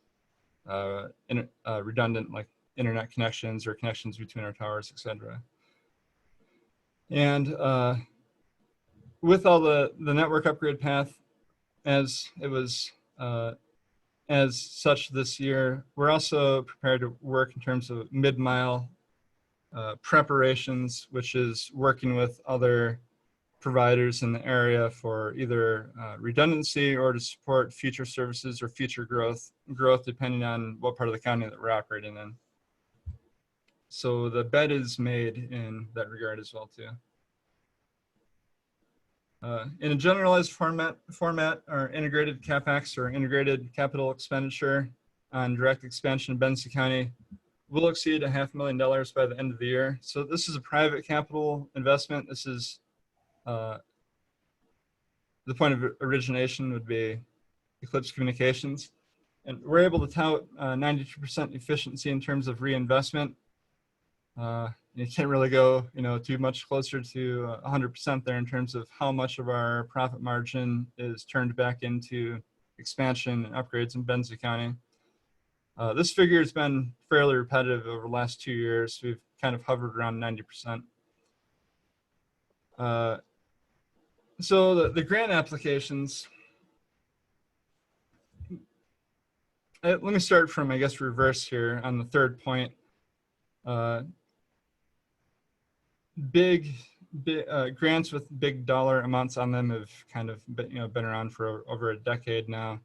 redundant like internet connections or connections between our towers, etc. And with all the network upgrade path as it was as such this year, we're also prepared to work in terms of mid-mile preparations, which is working with other providers in the area for either redundancy or to support future services or future growth depending on what part of the county that we're operating in. So the bet is made in that regard as well too. In a generalized format, our integrated CapEx or integrated capital expenditure on direct expansion in Benzie County will exceed $500,000 by the end of the year. So this is a private capital investment. This is the point of origination would be Eclipse Communications. And we're able to tout 92% efficiency in terms of reinvestment. You can't really go, too much closer to 100% there in terms of how much of our profit margin is turned back into expansion and upgrades in Benzie County. This figure has been fairly repetitive over the last 2 years. We've kind of hovered around 90%. So the grant applications, let me start from, I guess, reverse here on the third point. Big grants with big dollar amounts on them have kind of been around for over a decade now.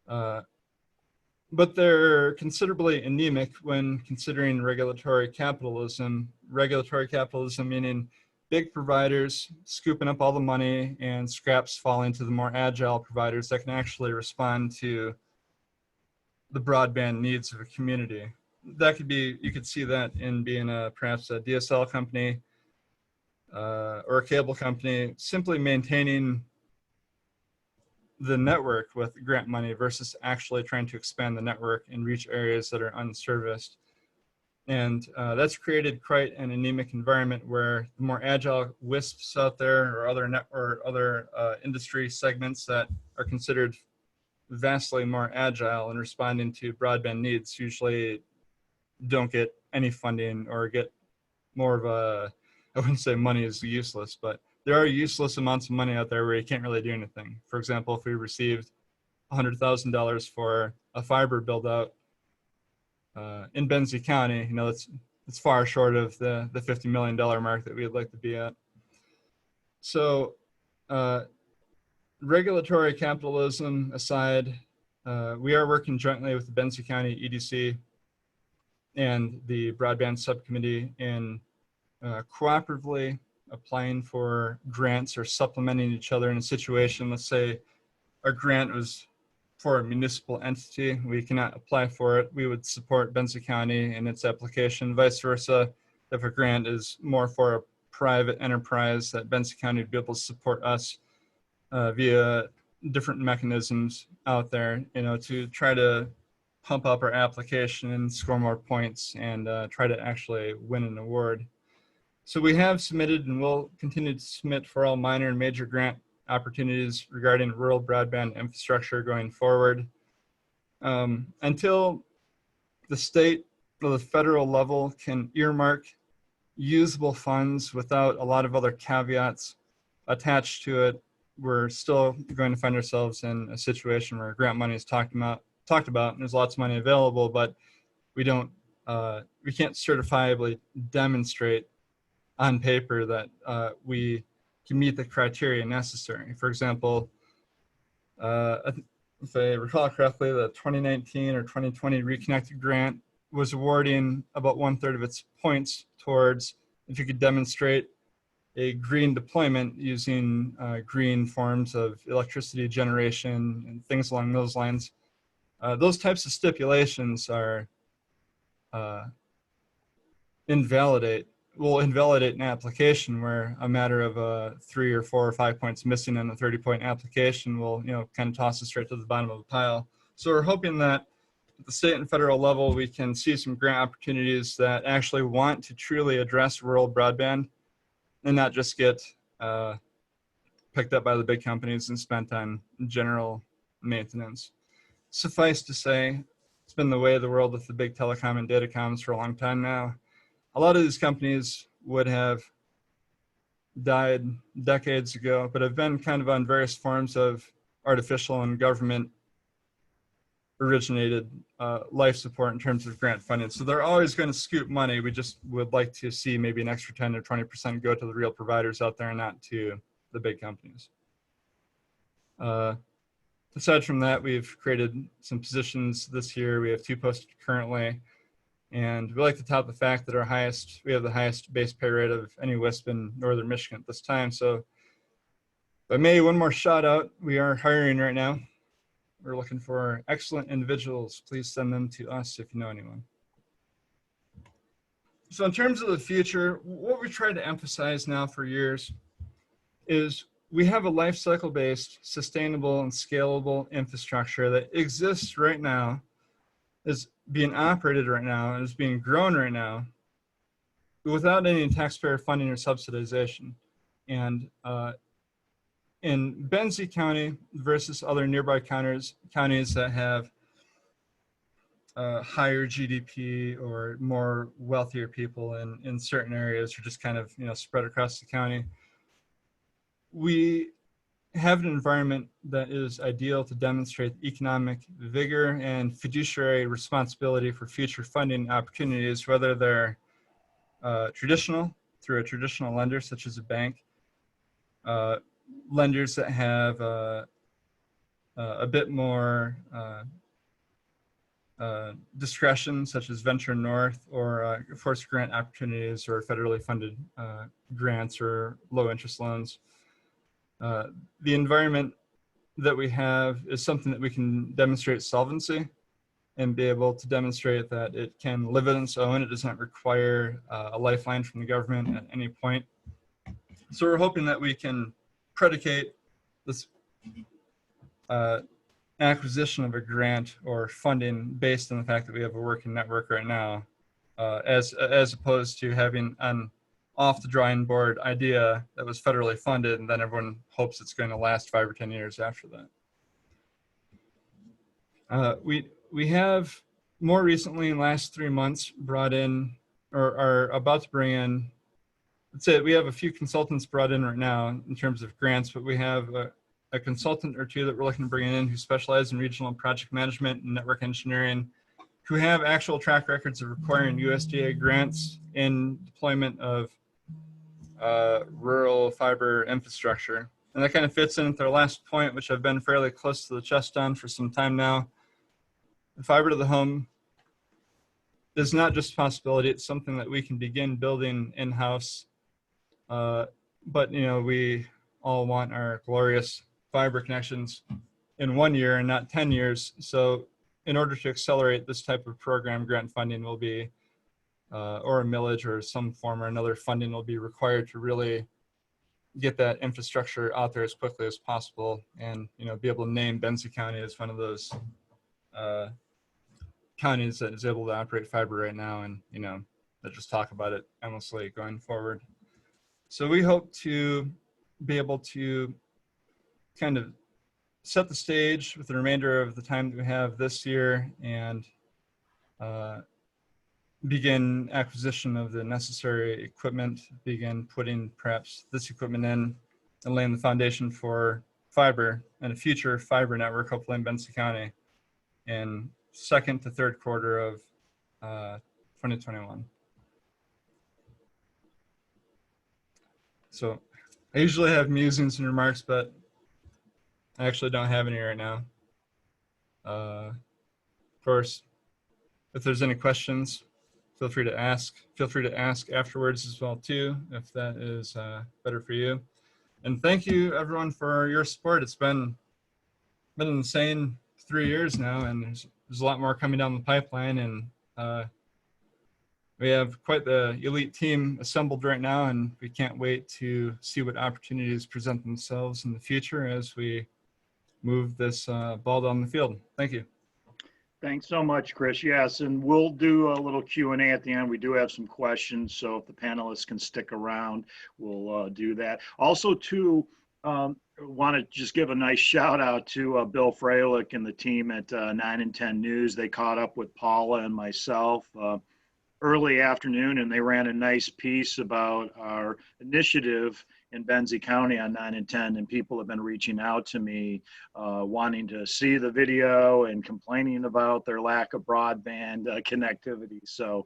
But they're considerably anemic when considering regulatory capitalism. Regulatory capitalism meaning big providers scooping up all the money and scraps falling to the more agile providers that can actually respond to the broadband needs of a community. That could be, you could see that in being perhaps a DSL company or a cable company, simply maintaining the network with grant money versus actually trying to expand the network and reach areas that are unserviced. And that's created quite an anemic environment where the more agile WISPs out there or other industry segments that are considered vastly more agile in responding to broadband needs usually don't get any funding or get more of a, I wouldn't say money is useless, but there are useless amounts of money out there where you can't really do anything. For example, if we received $100,000 for a fiber build out in Benzie County, it's far short of the $50 million mark that we'd like to be at. So regulatory capitalism aside, we are working jointly with the Benzie County EDC and the broadband subcommittee in cooperatively applying for grants or supplementing each other in a situation. Let's say a grant was for a municipal entity, we cannot apply for it. We would support Benzie County in its application, vice versa. If a grant is more for a private enterprise, that Benzie County would be able to support us via different mechanisms out there, to try to pump up our application and score more points and try to actually win an award. So we have submitted and will continue to submit for all minor and major grant opportunities regarding rural broadband infrastructure going forward. Until the state or the federal level can earmark usable funds without a lot of other caveats attached to it, we're still going to find ourselves in a situation where grant money is talked about, and there's lots of money available, but we can't certifiably demonstrate on paper that we can meet the criteria necessary. For example, if I recall correctly, the 2019 or 2020 Reconnected grant was awarding about 1/3 of its points towards if you could demonstrate a green deployment using green forms of electricity generation and things along those lines. Those types of stipulations are will invalidate an application where a matter of 3 or 4 or 5 points missing in a 30-point application will kind of toss us straight to the bottom of the pile. So we're hoping that at the state and federal level we can see some grant opportunities that actually want to truly address rural broadband and not just get picked up by the big companies and spent on general maintenance. Suffice to say, it's been the way of the world with the big telecom and datacoms for a long time now. A lot of these companies would have died decades ago, but have been kind of on various forms of artificial and government originated life support in terms of grant funding. So they're always going to scoop money. We just would like to see maybe an extra 10 or 20% go to the real providers out there and not to the big companies. Aside from that, we've created some positions this year. We have 2 posted currently. And we like to tout the fact that we have the highest base pay rate of any WISP in Northern Michigan at this time. So if I may, one more shout out. We are hiring right now. We're looking for excellent individuals. Please send them to us if you know anyone. So in terms of the future, what we tried to emphasize now for years is we have a life cycle based, sustainable and scalable infrastructure that exists right now, is being operated right now, and is being grown right now without any taxpayer funding or subsidization. And in Benzie County versus other nearby counties that have higher GDP or more wealthier people in certain areas, or just kind of spread across the county, we have an environment that is ideal to demonstrate economic vigor and fiduciary responsibility for future funding opportunities, whether they're traditional, through a traditional lender such as a bank, lenders that have a bit more discretion, such as Venture North, or forced grant opportunities, or federally funded grants or low interest loans. The environment that we have is something that we can demonstrate solvency and be able to demonstrate that it can live on its own. It does not require a lifeline from the government at any point. So we're hoping that we can predicate this acquisition of a grant or funding based on the fact that we have a working network right now, as opposed to having an off the drawing board idea that was federally funded and then everyone hopes it's going to last 5 or 10 years after that. We have more recently, in the last 3 months, brought in, or are about to bring in, let's say we have a few consultants brought in right now in terms of grants, but we have a consultant or 2 that we're looking to bring in who specialize in regional project management and network engineering, who have actual track records of acquiring USDA grants in deployment of rural fiber infrastructure. And that kind of fits in with our last point, which I've been fairly close to the chest on for some time now. The fiber to the home is not just a possibility, it's something that we can begin building in-house. But we all want our glorious fiber connections in 1 year and not 10 years. So in order to accelerate this type of program, grant funding will be, or a millage or some form or another funding will be required to really get that infrastructure out there as quickly as possible, and be able to name Benzie County as one of those counties that is able to operate fiber right now, and that just talk about it endlessly going forward. So we hope to be able to kind of set the stage with the remainder of the time that we have this year, and begin acquisition of the necessary equipment, begin putting perhaps this equipment in, and laying the foundation for fiber and a future fiber network, hopefully in Benzie County, in second to third quarter of 2021. So I usually have musings and remarks, but I actually don't have any right now. Of course, if there's any questions, feel free to ask. Feel free to ask afterwards as well too, if that is better for you. And thank you everyone for your support. It's been an insane 3 years now, and there's a lot more coming down the pipeline, and we have quite the elite team assembled right now, and we can't wait to see what opportunities present themselves in the future as we move this ball down the field. Thank you. Thanks so much, Chris. Yes, and we'll do a little Q&A at the end. We do have some questions, so if the panelists can stick around, we'll do that. Also, too, want to just give a nice shout out to Bill Freilich and the team at 9 and 10 News. They caught up with Paula and myself early afternoon, and they ran a nice piece about our initiative in Benzie County on 9 and 10, and people have been reaching out to me wanting to see the video and complaining about their lack of broadband connectivity. So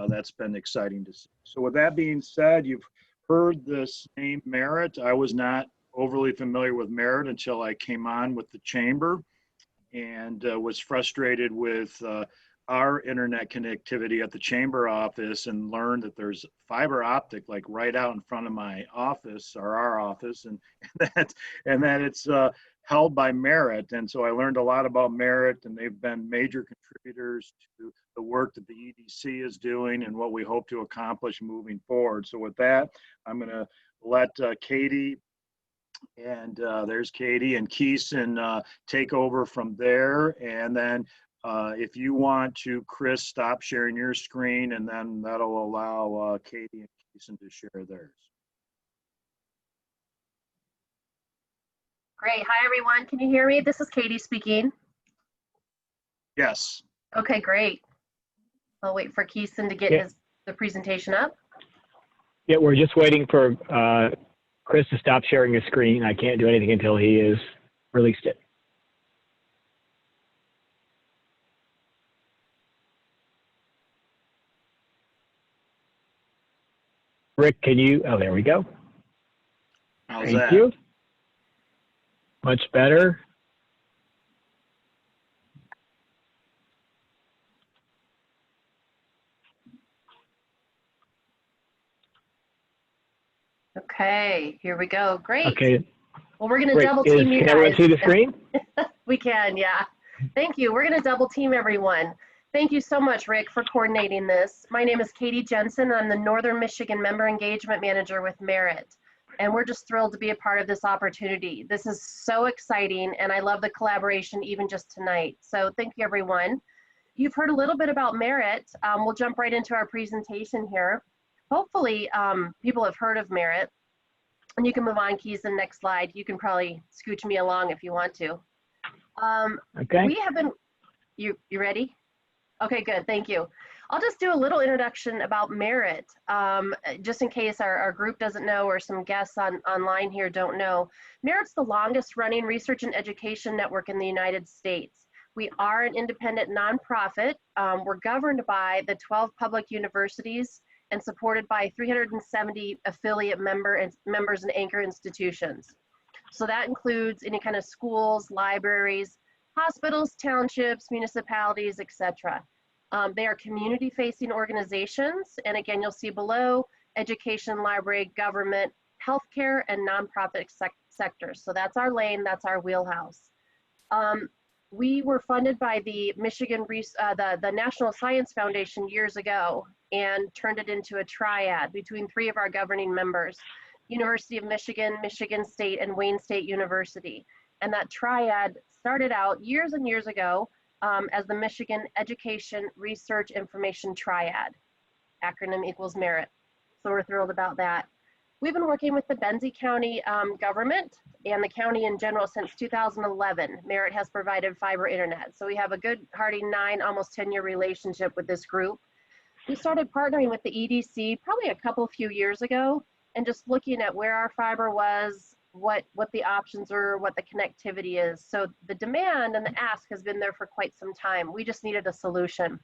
that's been exciting to see. So with that being said, you've heard this name Merit. I was not overly familiar with Merit until I came on with the chamber, and was frustrated with our internet connectivity at the chamber office, and learned that there's fiber optic like right out in front of my office, or our office, and that it's held by Merit. And so I learned a lot about Merit, and they've been major contributors to the work that the EDC is doing and what we hope to accomplish moving forward. So with that, I'm going to let Katie, and there's Katie and Keeson, take over from there. And then if you want to, Chris, stop sharing your screen, and then that'll allow Katie and Keeson to share theirs. Great. Hi, everyone. Can you hear me? This is Katie speaking. Yes. Okay, great. I'll wait for Keeson to get the presentation up. Yeah, we're just waiting for Chris to stop sharing his screen. I can't do anything until he has released it. Rick, can you? Oh, there we go. How's Thank that? you. Much better. Okay, here we go. Great. Okay. Well, we're going to Great. double team you Can everyone guys. see the screen? We can, yeah. Thank you. We're going to double team everyone. Thank you so much, Rick, for coordinating this. My name is Katie Jensen. I'm the Northern Michigan Member Engagement Manager with Merit, and we're just thrilled to be a part of this opportunity. This is so exciting, and I love the collaboration even just tonight. So thank you, everyone. You've heard a little bit about Merit. We'll jump right into our presentation here. Hopefully, people have heard of Merit. And you can move on, Keys, the next slide. You can probably scooch me along if you want to. Okay. We have been, you ready? Okay, good, thank you. I'll just do a little introduction about Merit, just in case our group doesn't know, or some guests online here don't know. Merit's the longest running research and education network in the United States. We are an independent nonprofit. We're governed by the 12 public universities and supported by 370 affiliate members and anchor institutions. So that includes any kind of schools, libraries, hospitals, townships, municipalities, etc. They are community-facing organizations, and again, you'll see below, education, library, government, healthcare, and nonprofit sectors. So that's our lane, that's our wheelhouse. We were funded by the the National Science Foundation years ago, and turned it into a triad between 3 of our governing members, University of Michigan, Michigan State, and Wayne State University. And that triad started out years and years ago as the Michigan Education Research Information Triad. Acronym equals Merit. So we're thrilled about that. We've been working with the Benzie County government and the county in general since 2011. Merit has provided fiber internet. So we have a good, hearty 9, almost 10-year relationship with this group. We started partnering with the EDC probably a few years ago, and just looking at where our fiber was, what the options are, what the connectivity is. So the demand and the ask has been there for quite some time. We just needed a solution.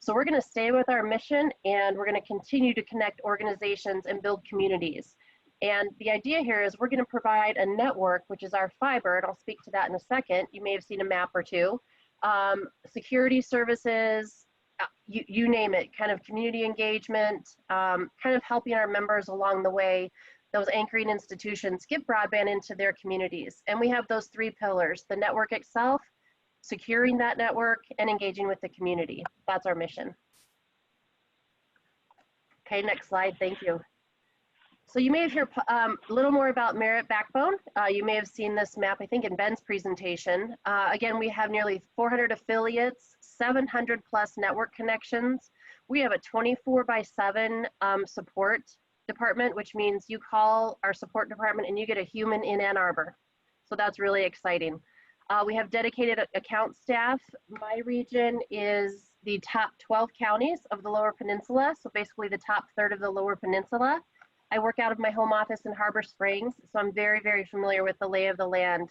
So we're going to stay with our mission, and we're going to continue to connect organizations and build communities. And the idea here is we're going to provide a network, which is our fiber, and I'll speak to that in a second. You may have seen a map or two. Security services, you name it, kind of community engagement, kind of helping our members along the way, those anchoring institutions get broadband into their communities. And we have those 3 pillars: the network itself, securing that network, and engaging with the community. That's our mission. Okay, next slide, thank you. So you may have heard a little more about Merit Backbone. You may have seen this map, I think, in Ben's presentation. Again, we have nearly 400 affiliates, 700 plus network connections. We have a 24/7 support department, which means you call our support department and you get a human in Ann Arbor. So that's really exciting. We have dedicated account staff. My region is the top 12 counties of the Lower Peninsula, so basically the top third of the Lower Peninsula. I work out of my home office in Harbor Springs, so I'm very, very familiar with the lay of the land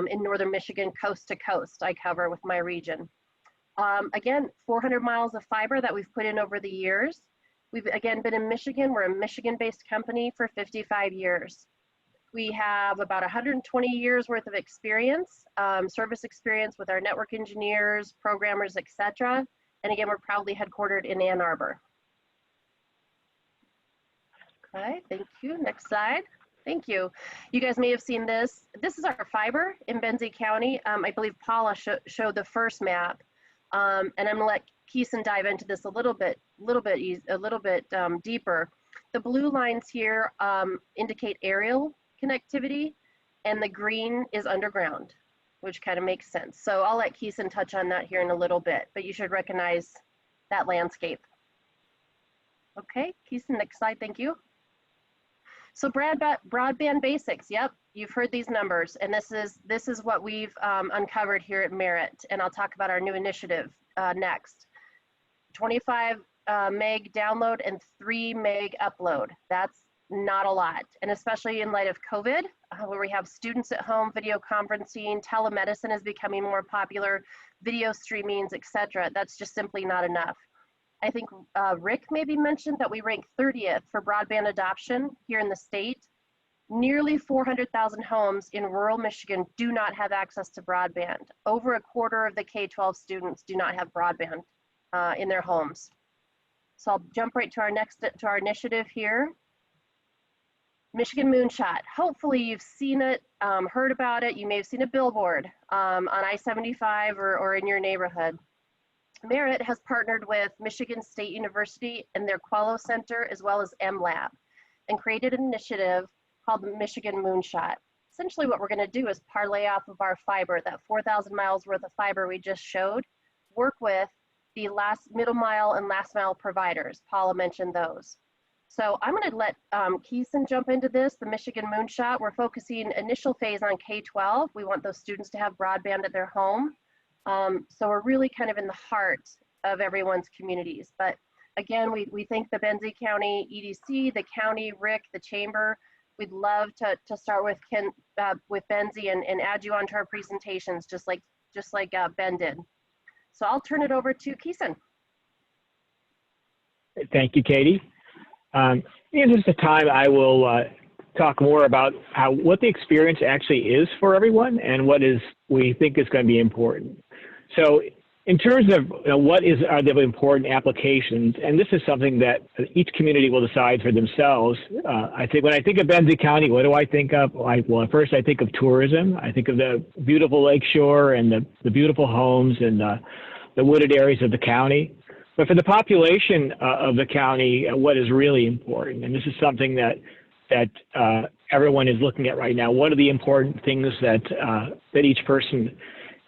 in northern Michigan, coast to coast, I cover with my region. Again, 400 miles of fiber that we've put in over the years. We've, again, been in Michigan. We're a Michigan-based company for 55 years. We have about 120 years worth of experience, service experience with our network engineers, programmers, etc. And again, we're proudly headquartered in Ann Arbor. Okay, thank you. Next slide. Thank you. You guys may have seen this. This is our fiber in Benzie County. I believe Paula showed the first map. And I'm gonna let Keeson dive into this a little bit deeper. The blue lines here indicate aerial connectivity, and the green is underground, which kind of makes sense. So I'll let Keeson touch on that here in a little bit, but you should recognize that landscape. Okay, Keeson, next slide, thank you. So broadband basics, yep, you've heard these numbers, and this is what we've uncovered here at Merit, and I'll talk about our new initiative next. 25 meg download and 3 meg upload. That's not a lot, and especially in light of COVID, where we have students at home, video conferencing, telemedicine is becoming more popular, video streamings, etc. That's just simply not enough. I think Rick maybe mentioned that we rank 30th for broadband adoption here in the state. Nearly 400,000 homes in rural Michigan do not have access to broadband. Over a quarter of the K-12 students do not have broadband in their homes. So I'll jump right to our initiative here. Michigan Moonshot. Hopefully you've seen it, heard about it. You may have seen a billboard on I-75 or in your neighborhood. Merit has partnered with Michigan State University and their Qualo Center, as well as MLab, and created an initiative called the Michigan Moonshot. Essentially what we're gonna do is parlay off of our fiber, that 4,000 miles worth of fiber we just showed, work with the middle mile and last mile providers. Paula mentioned those. So I'm gonna let Keeson jump into this, the Michigan Moonshot. We're focusing initial phase on K-12. We want those students to have broadband at their home. So we're really kind of in the heart of everyone's communities. But again, we thank the Benzie County EDC, the county, Rick, the chamber. We'd love to start with Benzie and add you onto our presentations, just like Ben did. So I'll turn it over to Keeson. Thank you, Katie. In just a time, I will talk more about what the experience actually is for everyone and what we think is going to be important. So in terms of are the important applications, and this is something that each community will decide for themselves. I think when I think of Benzie County, what do I think of? Well, first I think of tourism. I think of the beautiful lakeshore and the beautiful homes and the wooded areas of the county. But for the population of the county, what is really important, and this is something that everyone is looking at right now. What are the important things that each person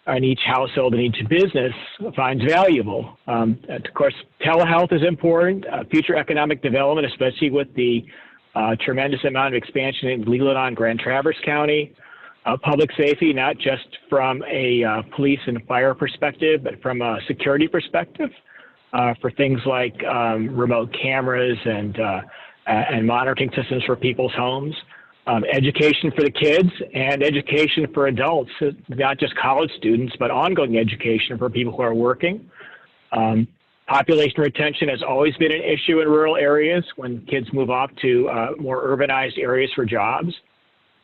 and each household and each business finds valuable? Of course, telehealth is important, future economic development, especially with the tremendous amount of expansion in Leland, Grand Traverse County, public safety, not just from a police and fire perspective, but from a security perspective, for things like remote cameras and monitoring systems for people's homes. Education for the kids and education for adults, not just college students, but ongoing education for people who are working. Population retention has always been an issue in rural areas when kids move off to more urbanized areas for jobs.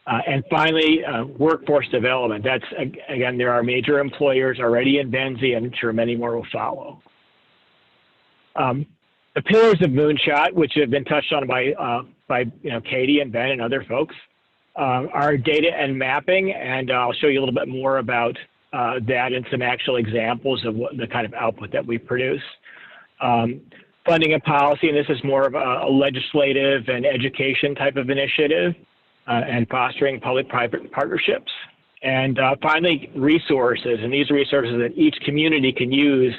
And finally, workforce development. That's, again, there are major employers already in Benzie, and I'm sure many more will follow. The pillars of Moonshot, which have been touched on by Katie and Ben and other folks, are data and mapping, and I'll show you a little bit more about that and some actual examples of the kind of output that we produce. Funding and policy, and this is more of a legislative and education type of initiative, and fostering public-private partnerships. And finally, resources, and these resources that each community can use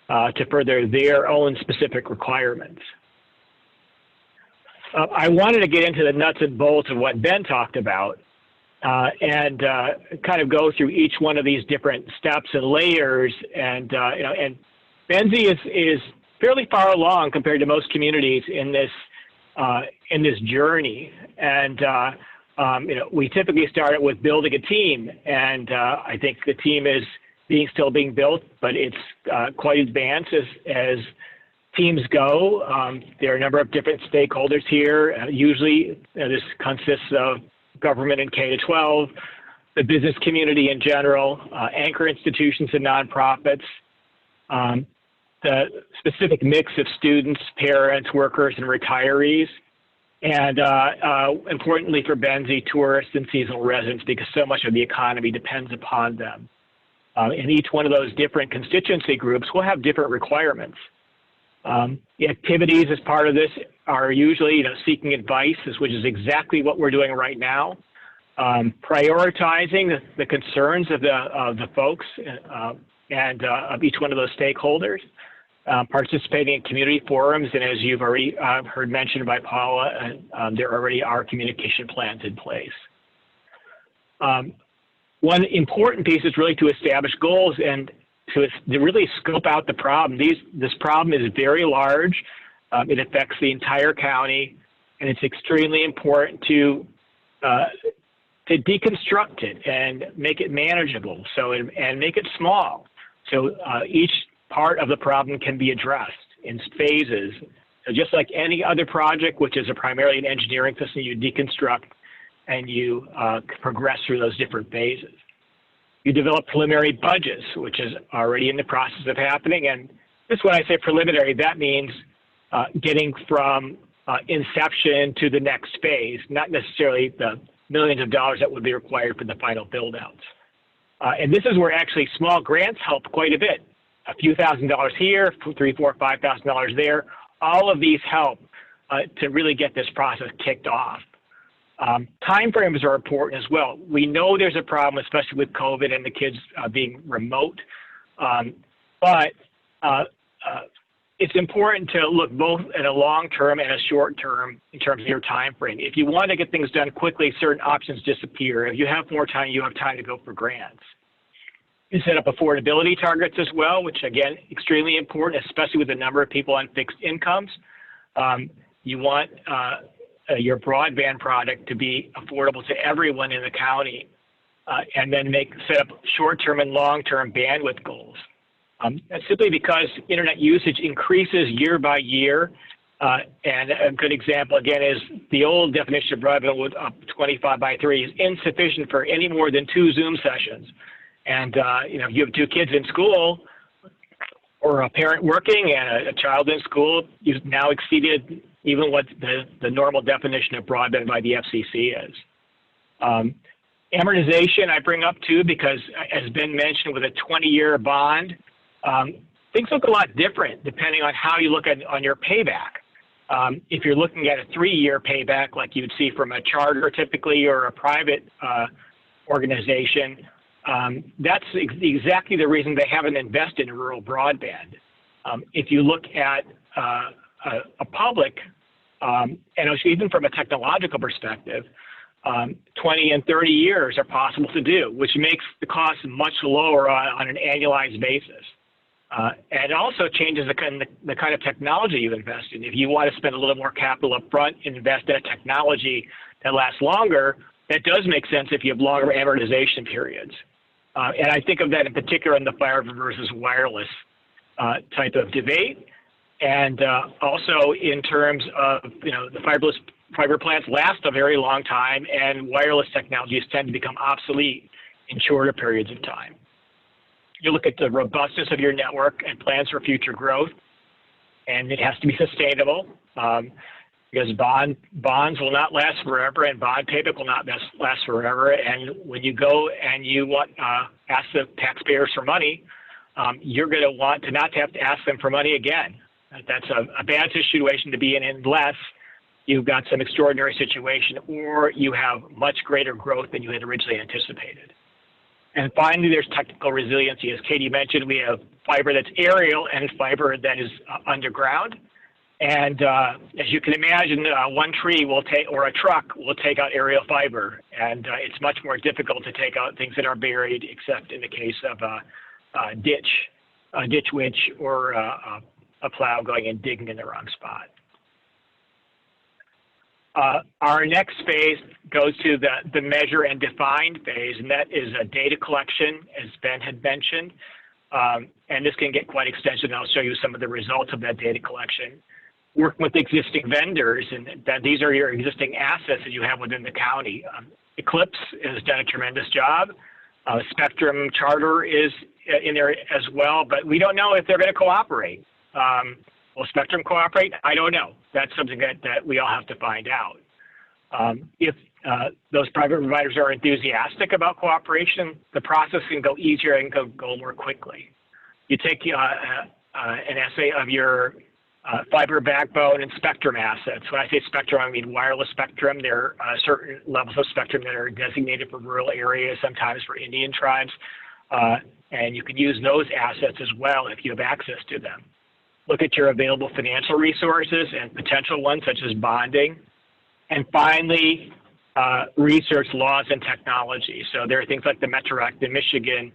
to further their own specific requirements. I wanted to get into the nuts and bolts of what Ben talked about and kind of go through each one of these different steps and layers. And, and Benzie is fairly far along compared to most communities in this journey. And, we typically start it with building a team. And I think the team is still being built, but it's quite advanced as teams go. There are a number of different stakeholders here. Usually this consists of government and K-12, the business community in general, anchor institutions and nonprofits, the specific mix of students, parents, workers, and retirees, and importantly for Benzie, tourists and seasonal residents, because so much of the economy depends upon them. And each one of those different constituency groups will have different requirements. The activities as part of this are usually, seeking advice, which is exactly what we're doing right now. Prioritizing the concerns of the folks and of each one of those stakeholders. Participating in community forums, and as you've already heard mentioned by Paula, there already are communication plans in place. One important piece is really to establish goals and to really scope out the problem. This problem is very large. It affects the entire county, and it's extremely important to deconstruct it and make it manageable. And make it small. So each part of the problem can be addressed in phases. So just like any other project, which is primarily an engineering system, you deconstruct and you progress through those different phases. You develop preliminary budgets, which is already in the process of happening. And just when I say preliminary, that means getting from inception to the next phase, not necessarily the millions of dollars that would be required for the final build-outs. And this is where actually small grants help quite a bit. A few $1,000s here, $3,000, $4,000, $5,000 there. All of these help to really get this process kicked off. Timeframes are important as well. We know there's a problem, especially with COVID and the kids being remote. But it's important to look both at a long term and a short term in terms of your time frame. If you want to get things done quickly, certain options disappear. If you have more time, you have time to go for grants. You set up affordability targets as well, which again, extremely important, especially with the number of people on fixed incomes. You want your broadband product to be affordable to everyone in the county, and then set up short-term and long-term bandwidth goals. That's simply because internet usage increases year by year. And a good example, again, is the old definition of broadband with 25 by 3 is insufficient for any more than 2 Zoom sessions. And, you have 2 kids in school or a parent working and a child in school, you've now exceeded even what the normal definition of broadband by the FCC is. Amortization I bring up too, because as Ben mentioned, with a 20-year bond, things look a lot different depending on how you look on your payback. If you're looking at a 3-year payback, like you would see from a charter typically or a private organization, that's exactly the reason they haven't invested in rural broadband. If you look at a public, and even from a technological perspective, 20 and 30 years are possible to do, which makes the cost much lower on an annualized basis. And it also changes the kind of technology you invest in. If you want to spend a little more capital up front and invest in a technology that lasts longer, that does make sense if you have longer amortization periods. And I think of that in particular in the fiber versus wireless type of debate. And also in terms of, the fiber plants last a very long time, and wireless technologies tend to become obsolete in shorter periods of time. You look at the robustness of your network and plans for future growth, and it has to be sustainable because bonds will not last forever, and bond payment will not last forever. And when you go and you want ask the taxpayers for money, you're going to want to not have to ask them for money again. That's a bad situation to be in unless you've got some extraordinary situation or you have much greater growth than you had originally anticipated. And finally, there's technical resiliency. As Katie mentioned, we have fiber that's aerial and fiber that is underground. And as you can imagine, one tree will take, or a truck will take out aerial fiber, and it's much more difficult to take out things that are buried, except in the case of a ditch witch, or a plow going and digging in the wrong spot. Our next phase goes to the measure and define phase, and that is a data collection, as Ben had mentioned. And this can get quite extensive, and I'll show you some of the results of that data collection. Working with existing vendors, and that these are your existing assets that you have within the county. Eclipse has done a tremendous job. Spectrum Charter is in there as well, but we don't know if they're going to cooperate. Will Spectrum cooperate? I don't know. That's something that we all have to find out. If those private providers are enthusiastic about cooperation, the process can go easier and go more quickly. You take an essay of your fiber backbone and spectrum assets. When I say spectrum, I mean wireless spectrum. There are certain levels of spectrum that are designated for rural areas, sometimes for Indian tribes. And you can use those assets as well if you have access to them. Look at your available financial resources and potential ones, such as bonding. And finally, research laws and technology. So there are things like the Metro Act in Michigan,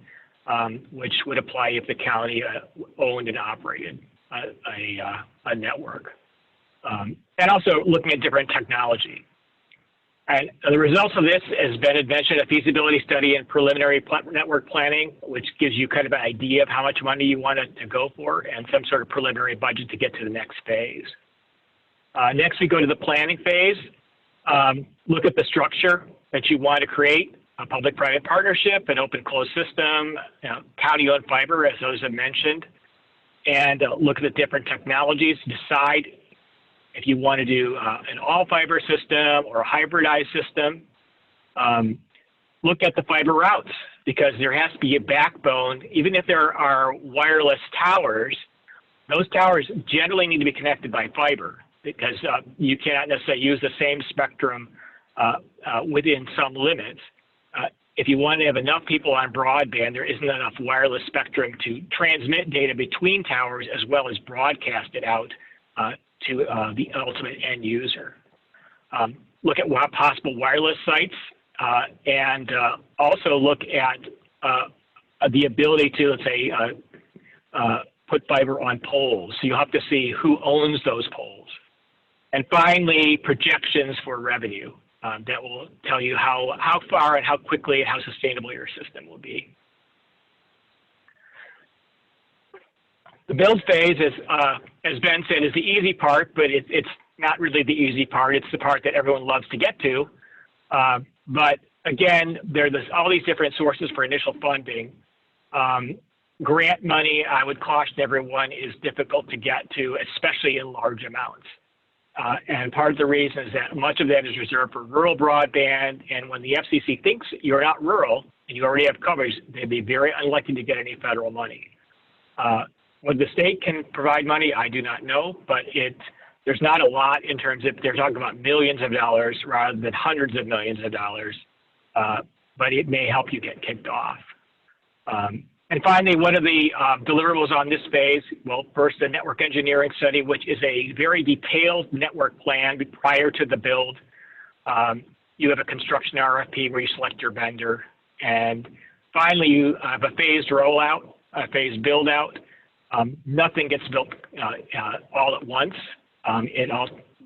which would apply if the county owned and operated a network. And also looking at different technology. And the results of this, as Ben had mentioned, a feasibility study and preliminary network planning, which gives you kind of an idea of how much money you want to go for, and some sort of preliminary budget to get to the next phase. Next, we go to the planning phase. Look at the structure that you want to create, a public-private partnership, an open-closed system, county-owned fiber, as those have mentioned, and look at the different technologies. Decide if you want to do an all-fiber system or a hybridized system. Look at the fiber routes, because there has to be a backbone. Even if there are wireless towers, those towers generally need to be connected by fiber, because you cannot necessarily use the same spectrum within some limits. If you want to have enough people on broadband, there isn't enough wireless spectrum to transmit data between towers as well as broadcast it out to the ultimate end user. Look at possible wireless sites, and also look at the ability to, let's say, put fiber on poles. So you'll have to see who owns those poles. And finally, projections for revenue that will tell you how far and how quickly and how sustainable your system will be. The build phase is, as Ben said, is the easy part, but it's not really the easy part. It's the part that everyone loves to get to. But again, there's all these different sources for initial funding. Grant money, I would caution everyone, is difficult to get to, especially in large amounts. And part of the reason is that much of that is reserved for rural broadband, and when the FCC thinks you're not rural and you already have coverage, they'd be very unlikely to get any federal money. Whether the state can provide money, I do not know, but there's not a lot in terms of, they're talking about millions of dollars rather than hundreds of millions of dollars, but it may help you get kicked off. And finally, what are the deliverables on this phase? Well, first, the network engineering study, which is a very detailed network plan prior to the build. You have a construction RFP where you select your vendor. And finally, you have a phased rollout, a phased build out. Nothing gets built all at once.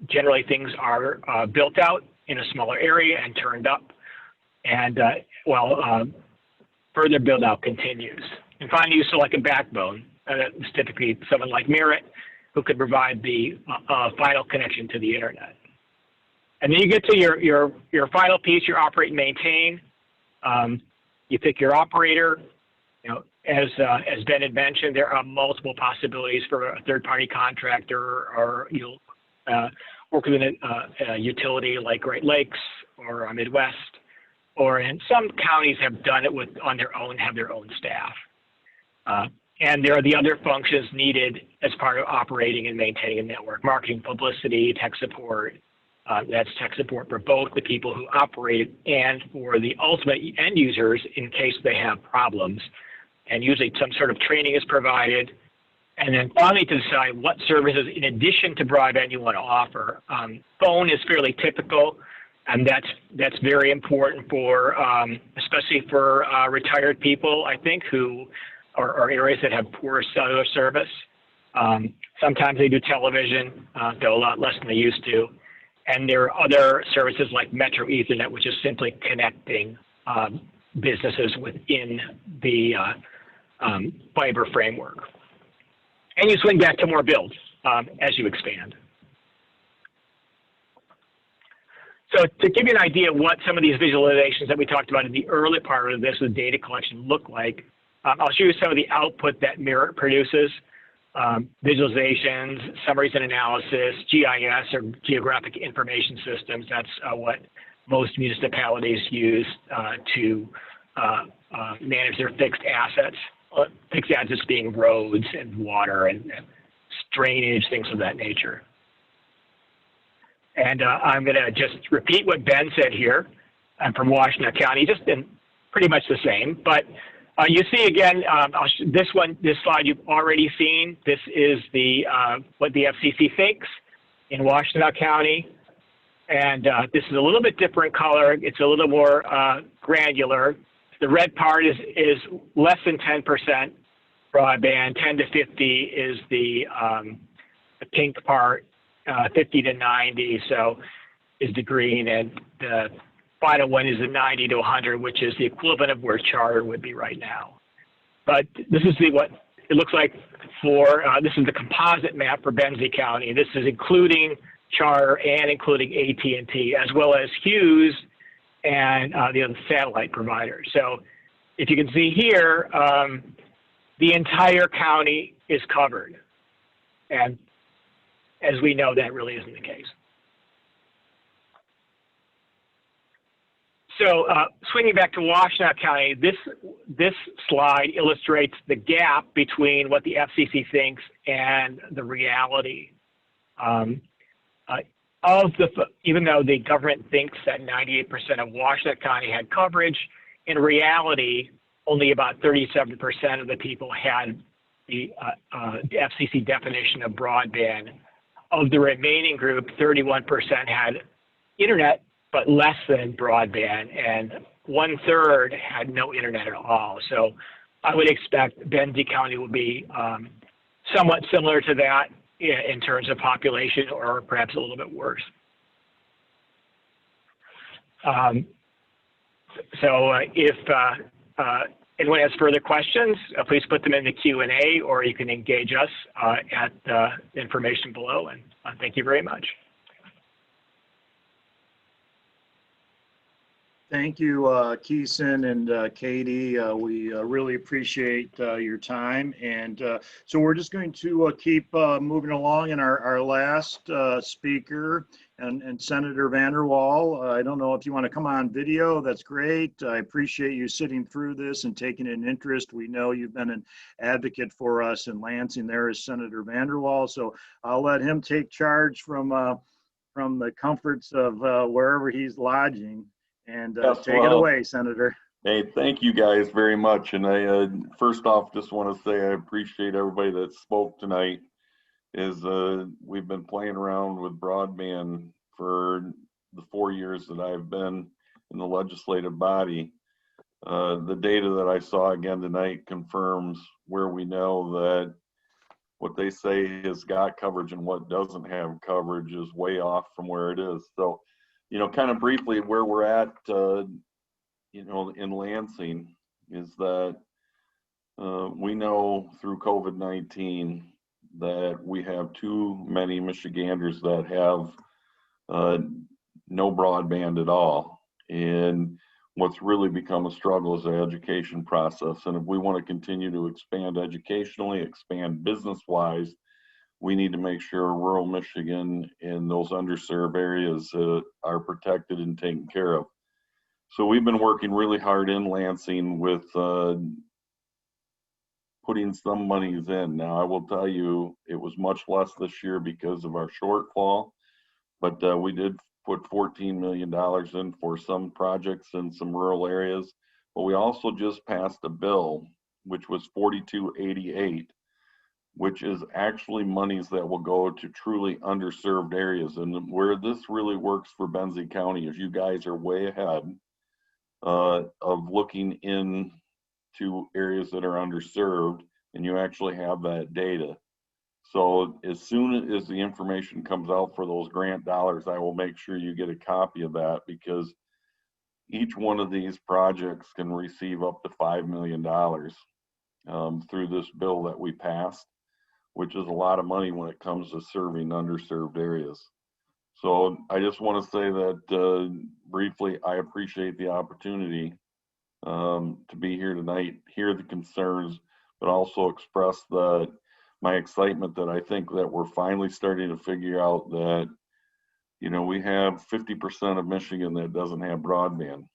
Generally, things are built out in a smaller area and turned up. And further build out continues. And finally, you select a backbone. It's typically someone like Merit, who could provide the final connection to the internet. And then you get to your final piece, your operate and maintain. You pick your operator. As Ben had mentioned, there are multiple possibilities for a third-party contractor, or you'll work with a utility like Great Lakes or Midwest, or in some counties have done it on their own, have their own staff. And there are the other functions needed as part of operating and maintaining a network: marketing, publicity, tech support. That's tech support for both the people who operate and for the ultimate end users in case they have problems. And usually some sort of training is provided. And then finally to decide what services in addition to broadband you want to offer. Phone is fairly typical, and that's very important for, especially for retired people, I think, who are areas that have poor cellular service. Sometimes they do television, though a lot less than they used to. And there are other services like Metro Ethernet, which is simply connecting businesses within the fiber framework. And you swing back to more builds as you expand. So to give you an idea of what some of these visualizations that we talked about in the early part of this with data collection look like, I'll show you some of the output that Merit produces. Visualizations, summaries and analysis, GIS or Geographic Information Systems. That's what most municipalities use to manage their fixed assets. Fixed assets being roads and water and drainage, things of that nature. And I'm going to just repeat what Ben said here. I'm from Washington County, just been pretty much the same. But you see again, this slide you've already seen. This is the what the FCC thinks in Washington County. And this is a little bit different color. It's a little more granular. The red part is less than 10% broadband. 10 to 50 is the pink part. 50 to 90, so is the green, and the final one is the 90 to 100, which is the equivalent of where Charter would be right now. But this is what it looks like for, this is the composite map for Benzie County. This is including Charter and including AT&T, as well as Hughes and the other satellite providers. So if you can see here, the entire county is covered. And as we know, that really isn't the case. So swinging back to Washtenaw County, this slide illustrates the gap between what the FCC thinks and the reality. Even though the government thinks that 98% of Washtenaw County had coverage, in reality, only about 37% of the people had the FCC definition of broadband. Of the remaining group, 31% had internet, but less than broadband, and 1/3 had no internet at all. So I would expect Benzie County will be somewhat similar to that in terms of population, or perhaps a little bit worse. If anyone has further questions, please put them in the Q&A, or you can engage us at the information below. And thank you very much. Thank you, Keeson and Katie. We really appreciate your time. And so we're just going to keep moving along. And our last speaker, and Senator Vanderwall, I don't know if you want to come on video. That's great. I appreciate you sitting through this and taking an interest. We know you've been an advocate for us in Lansing. There is Senator Vanderwall. So I'll let him take charge from the comforts of wherever he's lodging. And yes, take it away, Senator. Hey, thank you guys very much. And I first off just want to say I appreciate everybody that spoke tonight. We've been playing around with broadband for the 4 years that I've been in the legislative body. The data that I saw again tonight confirms where we know that what they say has got coverage and what doesn't have coverage is way off from where it is. So, you know, kind of briefly where we're at, you know, in Lansing is that we know through COVID-19 that we have too many Michiganders that have no broadband at all. And what's really become a struggle is the education process. And if we want to continue to expand educationally, expand business-wise, we need to make sure rural Michigan and those underserved areas are protected and taken care of. So we've been working really hard in Lansing with putting some monies in. Now, I will tell you, it was much less this year because of our shortfall, but we did put $14 million in for some projects in some rural areas. But we also just passed a bill, which was 4288, which is actually monies that will go to truly underserved areas. And where this really works for Benzie County is you guys are way ahead of looking into areas that are underserved, and you actually have that data. So as soon as the information comes out for those grant dollars, I will make sure you get a copy of that, because each one of these projects can receive up to $5 million through this bill that we passed, which is a lot of money when it comes to serving underserved areas. So I just want to say that briefly, I appreciate the opportunity to be here tonight, hear the concerns, but also express my excitement that I think that we're finally starting to figure out that, you know, we have 50% of Michigan that doesn't have broadband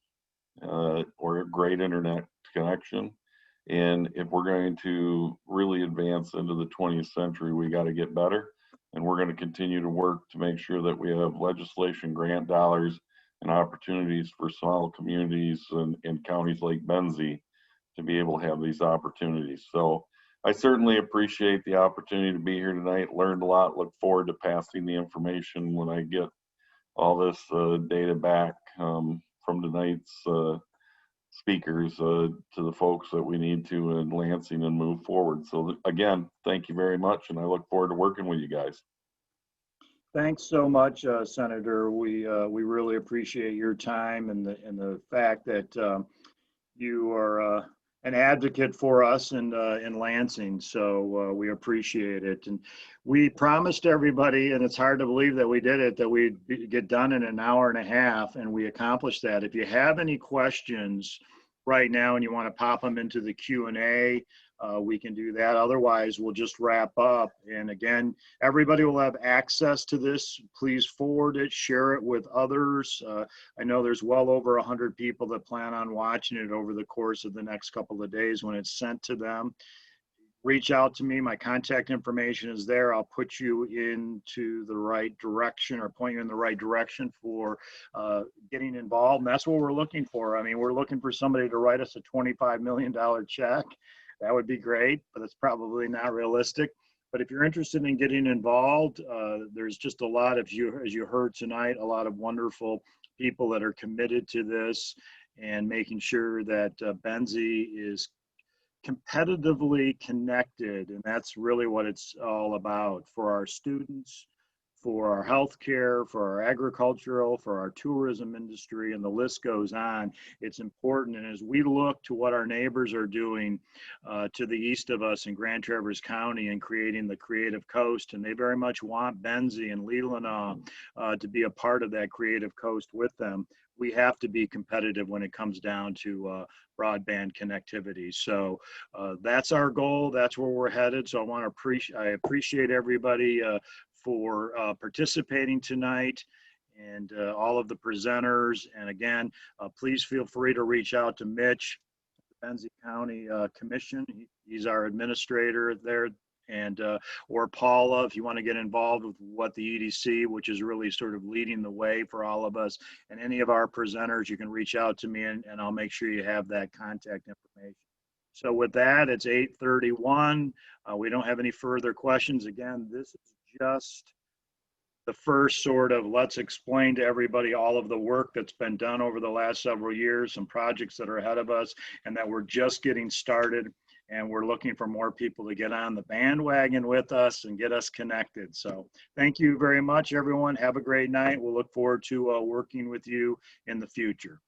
or a great internet connection. And if we're going to really advance into the 20th century, we got to get better. And we're going to continue to work to make sure that we have legislation, grant dollars, and opportunities for small communities and counties like Benzie to be able to have these opportunities. So I certainly appreciate the opportunity to be here tonight, learned a lot, look forward to passing the information when I get all this data back from tonight's speakers to the folks that we need to in Lansing and move forward. So again, thank you very much, and I look forward to working with you guys. Thanks so much, Senator. We really appreciate your time and the fact that you are an advocate for us in Lansing. So we appreciate it. And we promised everybody, and it's hard to believe that we did it, that we'd get done in an hour and a half, and we accomplished that. If you have any questions right now and you want to pop them into the Q&A, we can do that. Otherwise, we'll just wrap up. And again, everybody will have access to this. Please forward it, share it with others. I know there's well over 100 people that plan on watching it over the course of the next couple of days when it's sent to them. Reach out to me. My contact information is there. I'll put you into the right direction or point you in the right direction for getting involved. And that's what we're looking for. I mean, we're looking for somebody to write us a $25 million check. That would be great, but it's probably not realistic. But if you're interested in getting involved, there's just a lot of as you heard tonight, a lot of wonderful people that are committed to this and making sure that Benzie is competitively connected. And that's really what it's all about for our students, for our healthcare, for our agricultural, for our tourism industry, and the list goes on. It's important. And as we look to what our neighbors are doing to the east of us in Grand Traverse County and creating the Creative Coast, and they very much want Benzie and Leelanau to be a part of that Creative Coast with them, we have to be competitive when it comes down to broadband connectivity. So that's our goal. That's where we're headed. So I appreciate everybody for participating tonight, and all of the presenters. And again, please feel free to reach out to Mitch, the Benzie County Commission. He's our administrator there, and or Paula, if you want to get involved with what the EDC, which is really sort of leading the way for all of us, and any of our presenters, you can reach out to me, and I'll make sure you have that contact information. So with that, it's 8:31. We don't have any further questions. Again, this is just the first sort of, let's explain to everybody all of the work that's been done over the last several years, some projects that are ahead of us, and that we're just getting started. And we're looking for more people to get on the bandwagon with us and get us connected. So thank you very much, everyone. Have a great night. We'll look forward to working with you in the future.